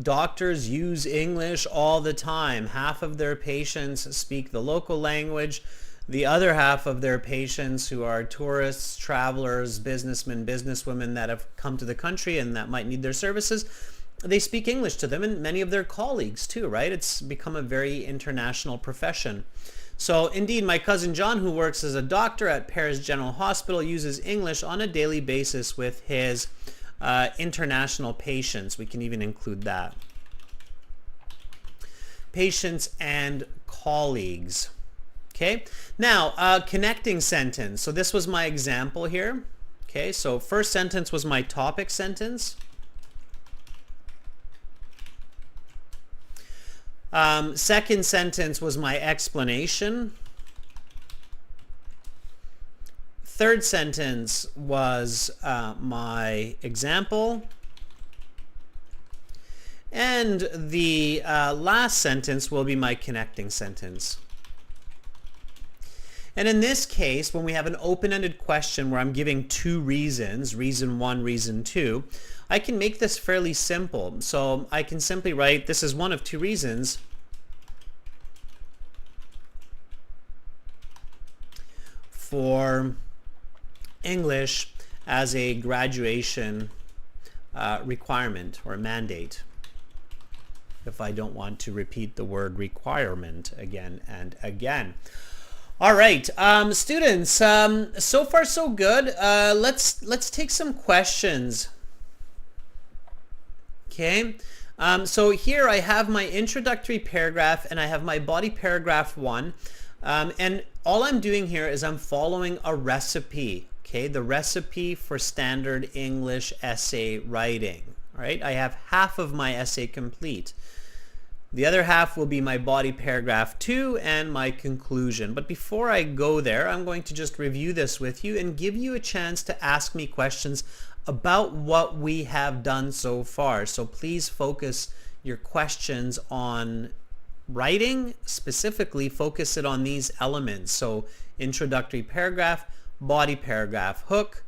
doctors use English all the time. Half of their patients speak the local language. The other half of their patients, who are tourists, travelers, businessmen, businesswomen that have come to the country and that might need their services, they speak English to them, and many of their colleagues too, right? It's become a very international profession. So indeed, my cousin John, who works as a doctor at Paris General Hospital, uses English on a daily basis with his international patients. We can even include that. Patients and colleagues. Okay, now connecting sentence. So this was my example here. Okay, so first sentence was my topic sentence. Second sentence was my explanation. Third sentence was my example. And the last sentence will be my connecting sentence. And in this case, when we have an open-ended question where I'm giving two reasons, reason one, reason two, I can make this fairly simple. So I can simply write, this is one of two reasons for English as a graduation requirement or mandate, if I don't want to repeat the word requirement again and again. All right, students, so far so good. Let's take some questions. Okay, so here I have my introductory paragraph and I have my body paragraph 1. And all I'm doing here is I'm following a recipe. Okay, the recipe for standard English essay writing. All right, I have half of my essay complete. The other half will be my body paragraph 2 and my conclusion. But before I go there, I'm going to just review this with you and give you a chance to ask me questions about what we have done so far. So please focus your questions on writing, specifically focus it on these elements. So introductory paragraph, body paragraph, hook,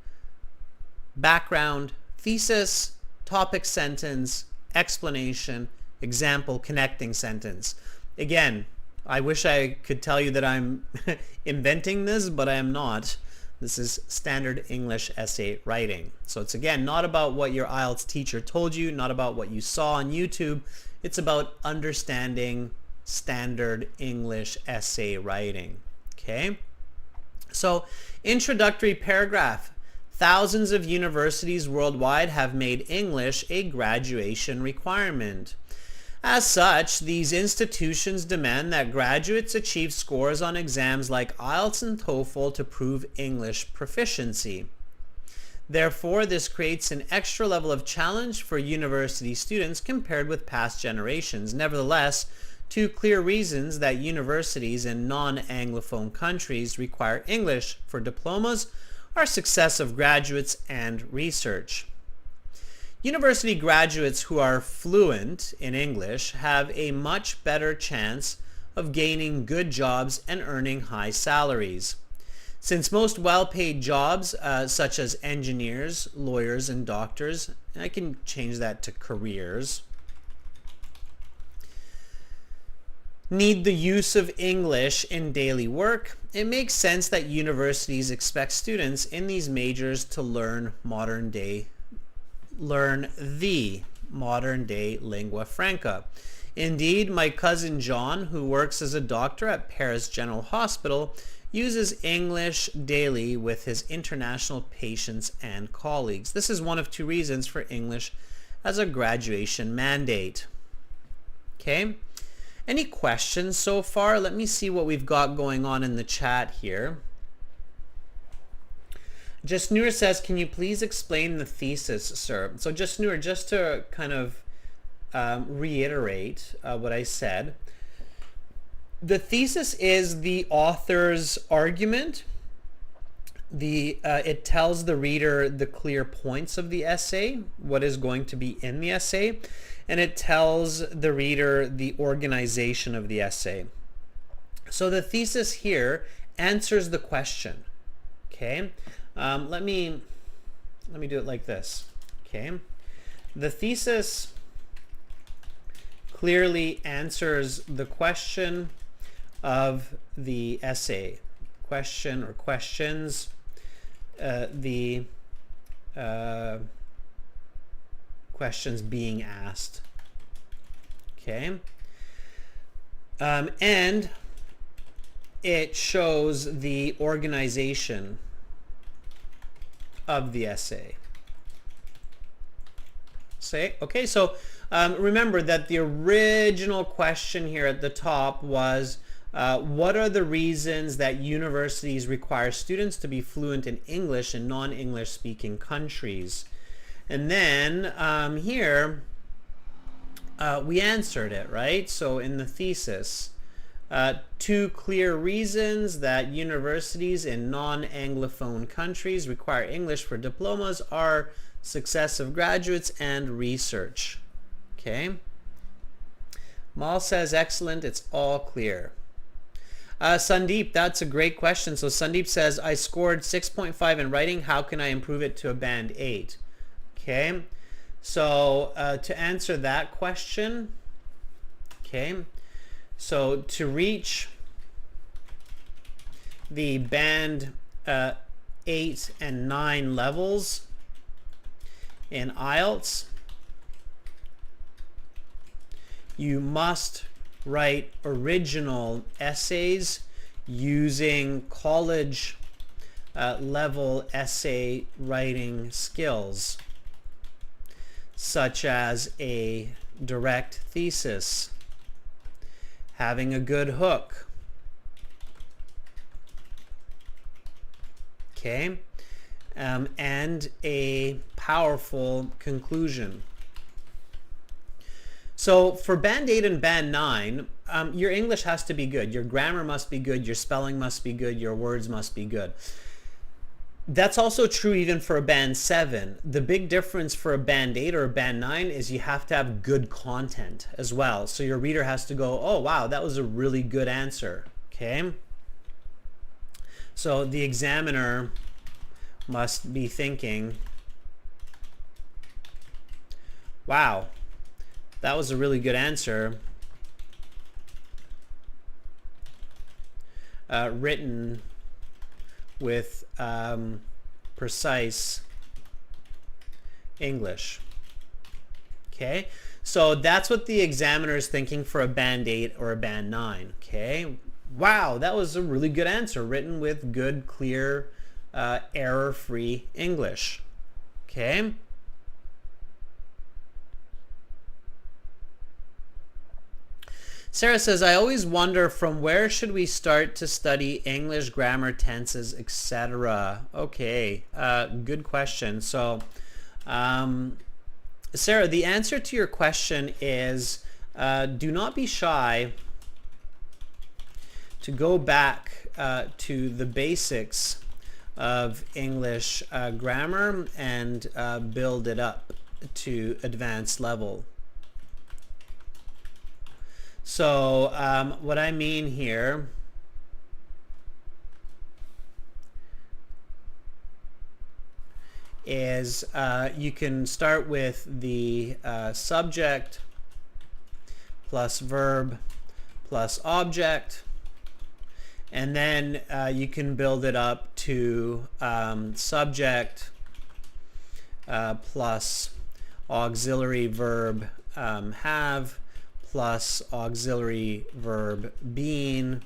background, thesis, topic sentence, explanation, example, connecting sentence. Again, I wish I could tell you that I'm inventing this, but I am not. This is standard English essay writing. So it's again not about what your IELTS teacher told you, not about what you saw on YouTube. It's about understanding standard English essay writing. Okay? So, introductory paragraph. Thousands of universities worldwide have made English a graduation requirement. As such, these institutions demand that graduates achieve scores on exams like IELTS and TOEFL to prove English proficiency. Therefore, this creates an extra level of challenge for university students compared with past generations. Nevertheless, two clear reasons that universities in non-Anglophone countries require English for diplomas are success of graduates and research. University graduates who are fluent in English have a much better chance of gaining good jobs and earning high salaries. Since most well-paid jobs, such as engineers, lawyers, and doctors, and I can change that to careers, need the use of English in daily work, it makes sense that universities expect students in these majors to learn the modern day lingua franca. Indeed, my cousin John, who works as a doctor at Paris General Hospital, uses English daily with his international patients and colleagues. This is one of two reasons for English as a graduation mandate. Okay, any questions so far? Let me see what we've got going on in the chat here. Jasnoor says, can you please explain the thesis, sir? So Jasnoor, just to kind of reiterate what I said, the thesis is the author's argument. It tells the reader the clear points of the essay, what is going to be in the essay, and it tells the reader the organization of the essay. So the thesis here answers the question. Okay. Let me do it like this. Okay, the thesis clearly answers the question of the essay, question or questions, the questions being asked. Okay, and it shows the organization of the essay. Okay, so remember that the original question here at the top was what are the reasons that universities require students to be fluent in English in non-English speaking countries? And then here we answered it, right? So in the thesis, two clear reasons that universities in non-Anglophone countries require English for diplomas are success of graduates and research. Okay. Mal says, excellent, it's all clear. Sandeep, that's a great question. So Sandeep says, I scored 6.5 in writing. How can I improve it to a band 8? Okay. So to answer that question, okay, so to reach the band 8 and 9 levels in IELTS, you must write original essays using college level essay writing skills, such as a direct thesis, having a good hook, okay, and a powerful conclusion. So for Band 8 and Band 9, your English has to be good. Your grammar must be good. Your spelling must be good. Your words must be good. That's also true even for a Band 7. The big difference for a Band 8 or a Band 9 is you have to have good content as well. So your reader has to go, oh, wow, that was a really good answer. Okay? So the examiner must be thinking, wow, that was a really good answer. Written with precise English. Okay, so that's what the examiner is thinking for a Band 8 or a Band 9. Okay, wow, that was a really good answer, written with good, clear, error-free English. Okay. Sarah says, I always wonder from where should we start to study English, grammar, tenses, etc. Okay, good question. So, Sarah, the answer to your question is do not be shy to go back to the basics of English grammar and build it up to advanced level. So what I mean here is you can start with the subject plus verb plus object, and then you can build it up to subject plus auxiliary verb have plus auxiliary verb being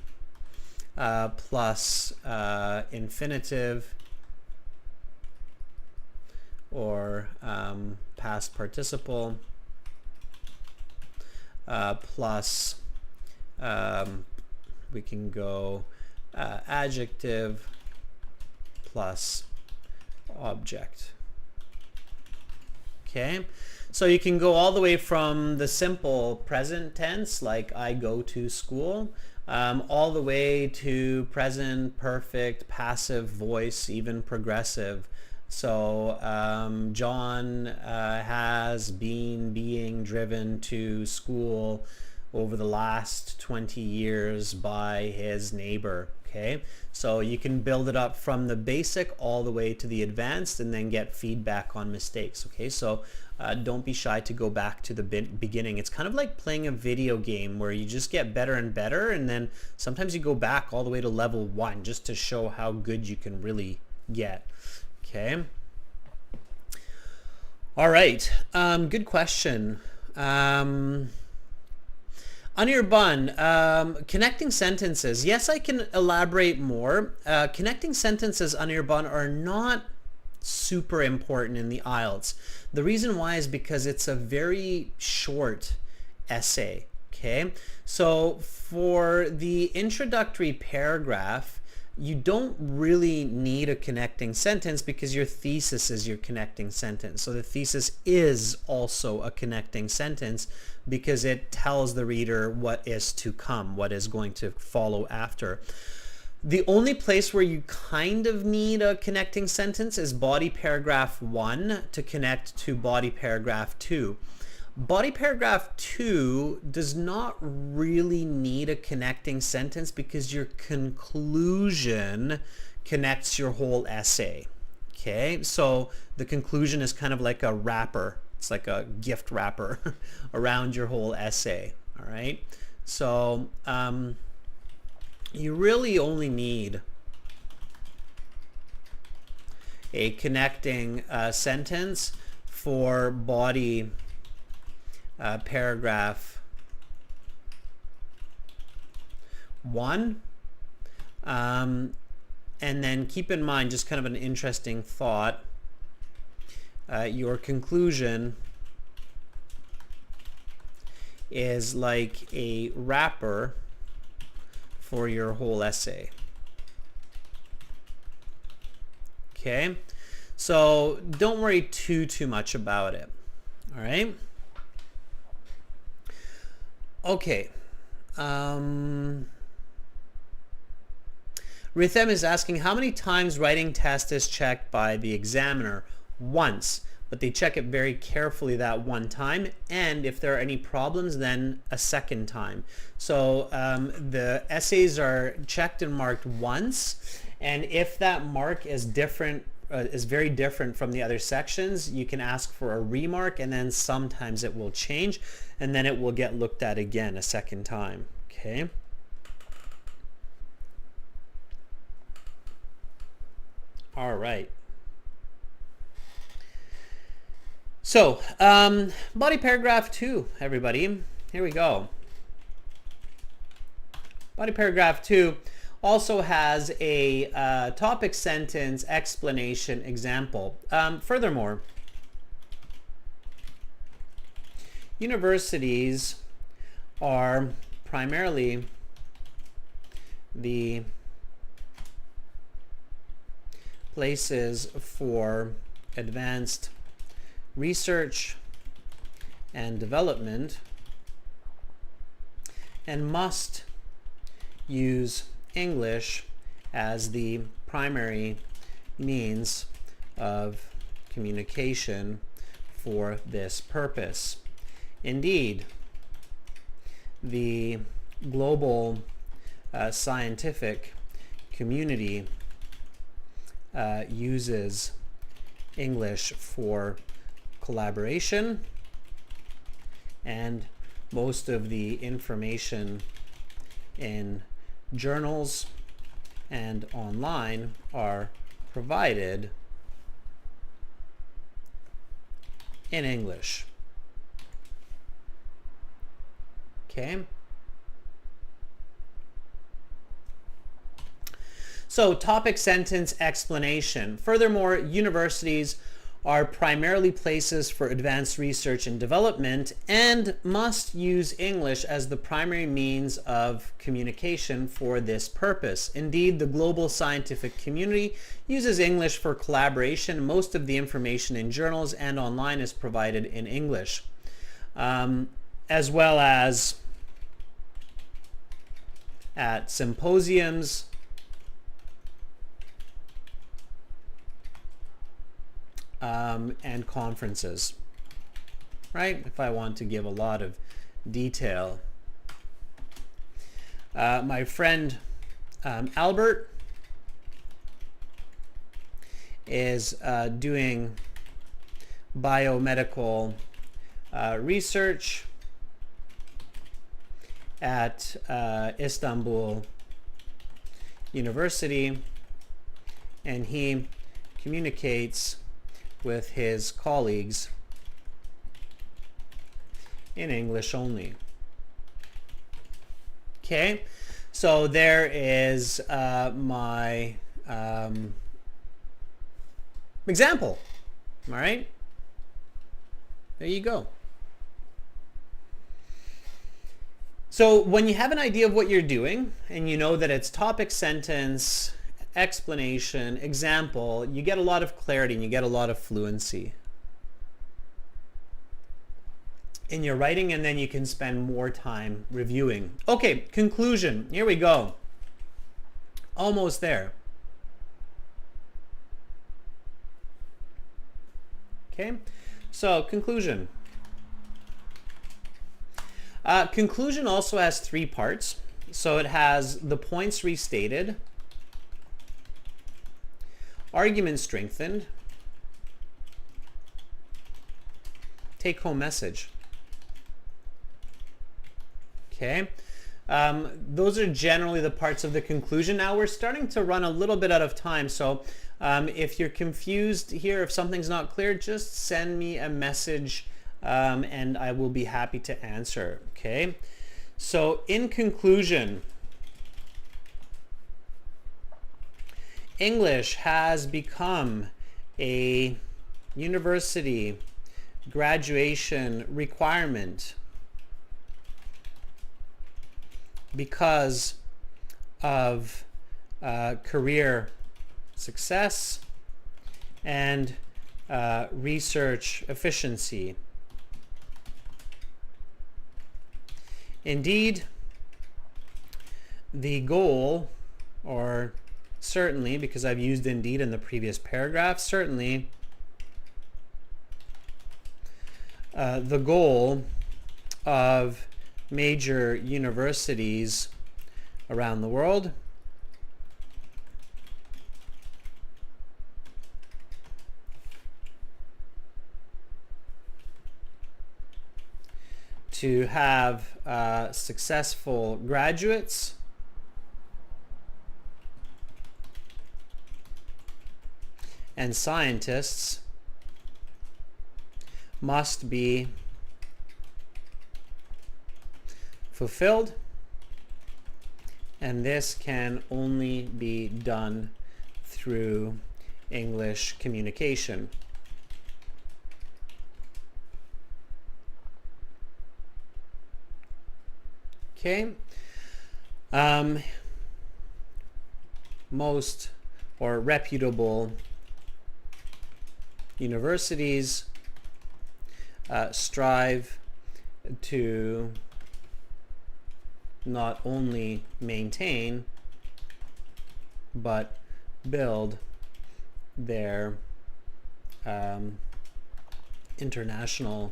plus infinitive or past participle plus we can go adjective plus object. Okay, so you can go all the way from the simple present tense, like I go to school, all the way to present perfect, passive voice, even progressive. So John has been being driven to school over the last 20 years by his neighbor. Okay, so you can build it up from the basic all the way to the advanced and then get feedback on mistakes. Okay, so don't be shy to go back to the beginning. It's kind of like playing a video game where you just get better and better, and then sometimes you go back all the way to level 1 just to show how good you can really get. Okay. All right. Good question. Anirban, connecting sentences. Yes, I can elaborate more. Connecting sentences, Anirban, are not super important in the IELTS. The reason why is because it's a very short essay. Okay, so for the introductory paragraph, you don't really need a connecting sentence because your thesis is your connecting sentence. So the thesis is also a connecting sentence because it tells the reader what is to come, what is going to follow after. The only place where you kind of need a connecting sentence is body paragraph 1 to connect to body paragraph 2. Body paragraph 2 does not really need a connecting sentence because your conclusion connects your whole essay. Okay, so the conclusion is kind of like a wrapper. It's like a gift wrapper around your whole essay. All right, so you really only need a connecting sentence for body paragraph 1, And then keep in mind, just kind of an interesting thought, your conclusion is like a wrapper for your whole essay. Okay, so don't worry too much about it. All right. Okay. Rhythm is asking, how many times writing test is checked by the examiner? Once, but they check it very carefully that one time, and if there are any problems, then a second time. So the essays are checked and marked once, and if that mark is different, is very different from the other sections, you can ask for a remark, and then sometimes it will change, and then it will get looked at again a second time. Okay. All right. So, body paragraph 2, everybody. Here we go. Body paragraph 2 also has a topic sentence explanation example. Furthermore, universities are primarily the places for advanced research and development and must use English as the primary means of communication for this purpose. Indeed, the global scientific community uses English for collaboration, and most of the information in journals and online are provided in English. Okay. So, topic sentence explanation. Furthermore, universities are primarily places for advanced research and development and must use English as the primary means of communication for this purpose. Indeed, the global scientific community uses English for collaboration. Most of the information in journals and online is provided in English, as well as at symposiums, and conferences, right? If I want to give a lot of detail. My friend Albert is doing biomedical research at Istanbul University, and he communicates with his colleagues in English only. Okay, so there is my example. All right, there you go. So when you have an idea of what you're doing and you know that it's topic sentence, explanation, example, you get a lot of clarity and you get a lot of fluency in your writing, and then you can spend more time reviewing. Okay, conclusion. Here we go. Almost there. Okay, so conclusion. Conclusion also has 3 parts. So it has the points restated, argument strengthened, take-home message. Okay, those are generally the parts of the conclusion. Now we're starting to run a little bit out of time, so if you're confused here, if something's not clear, just send me a message and I will be happy to answer. Okay, so in conclusion, English has become a university graduation requirement because of career success and research efficiency. Indeed, the goal, or certainly, because I've used indeed in the previous paragraph, certainly the goal of major universities around the world to have successful graduates and scientists must be fulfilled, and this can only be done through English communication. Okay. Most or reputable universities strive to not only maintain but build their international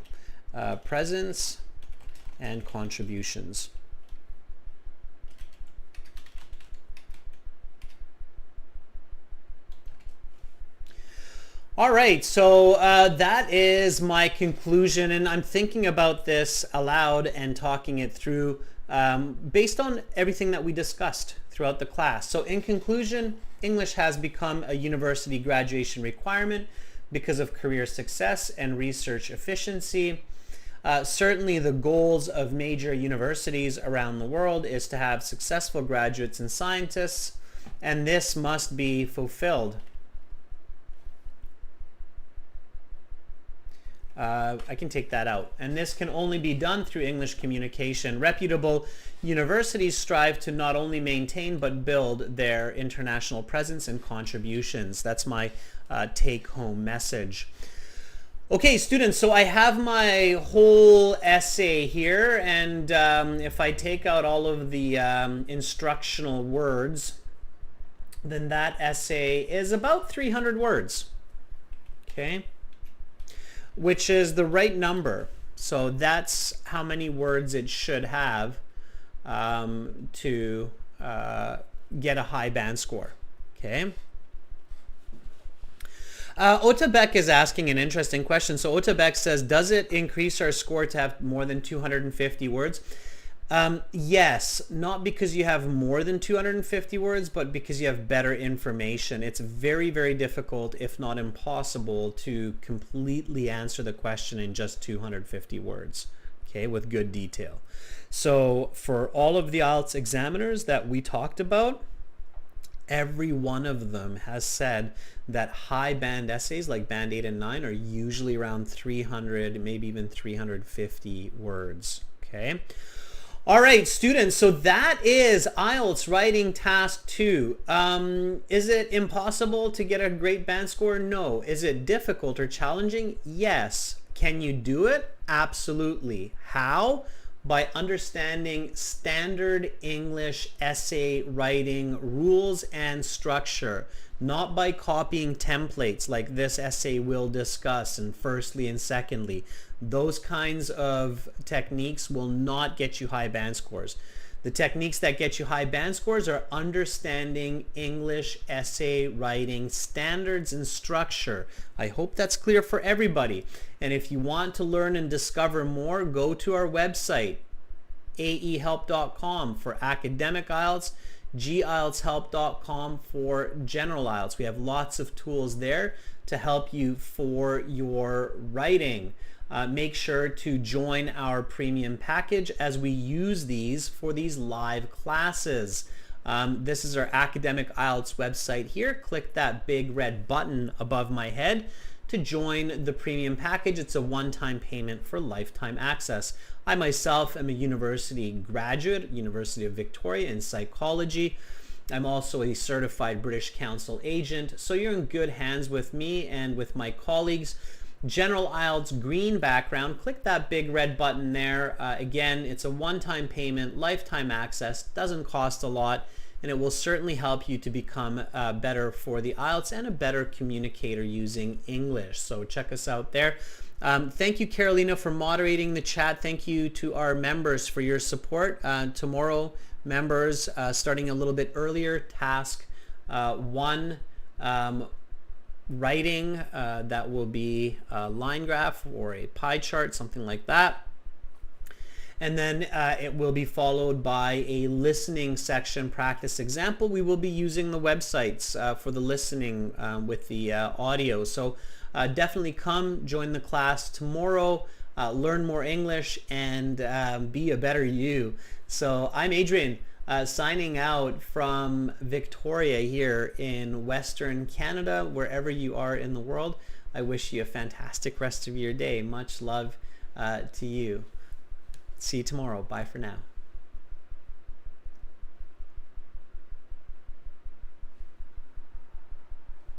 presence and contributions. All right, so that is my conclusion, and I'm thinking about this aloud and talking it through based on everything that we discussed throughout the class. So in conclusion, English has become a university graduation requirement because of career success and research efficiency. Certainly the goals of major universities around the world is to have successful graduates and scientists, and this must be fulfilled. I can take that out. And this can only be done through English communication. Reputable universities strive to not only maintain but build their international presence and contributions. That's my take-home message. Okay, students, so I have my whole essay here, and if I take out all of the instructional words, then that essay is about 300 words. Okay? Which is the right number. So that's how many words it should have to get a high band score. Okay. Otabek is asking an interesting question. So Otabek says, does it increase our score to have more than 250 words? Yes, not because you have more than 250 words, but because you have better information. It's very, very difficult, if not impossible, to completely answer the question in just 250 words, okay, with good detail. So for all of the IELTS examiners that we talked about, every one of them has said that high band essays like band 8 and 9 are usually around 300, maybe even 350 words, okay? All right, students, so that is IELTS Writing Task 2. Is it impossible to get a great band score? No. Is it difficult or challenging? Yes. Can you do it? Absolutely. How? By understanding standard English essay writing rules and structure, not by copying templates like this essay will discuss in firstly and secondly. Those kinds of techniques will not get you high band scores. The techniques that get you high band scores are understanding English essay writing standards and structure. I hope that's clear for everybody. And if you want to learn and discover more, go to our website, aehelp.com for academic IELTS, gieltshelp.com for general IELTS. We have lots of tools there to help you for your writing. Make sure to join our premium package as we use these for these live classes. This is our Academic IELTS website here. Click that big red button above my head to join the premium package. It's a one-time payment for lifetime access. I myself am a university graduate, University of Victoria in psychology. I'm also a certified British Council agent, so you're in good hands with me and with my colleagues. General IELTS green background, click that big red button there. Again, it's a one-time payment, lifetime access, doesn't cost a lot, and it will certainly help you to become better for the IELTS and a better communicator using English. So check us out there. Thank you, Carolina, for moderating the chat. Thank you to our members for your support. Tomorrow, members, starting a little bit earlier, task 1, writing, that will be a line graph or a pie chart, something like that. And then it will be followed by a listening section practice example. We will be using the websites for the listening with the audio. So definitely come join the class tomorrow, learn more English, and be a better you. So I'm Adrian, signing out from Victoria here in Western Canada. Wherever you are in the world, I wish you a fantastic rest of your day. Much love to you. See you tomorrow. Bye for now.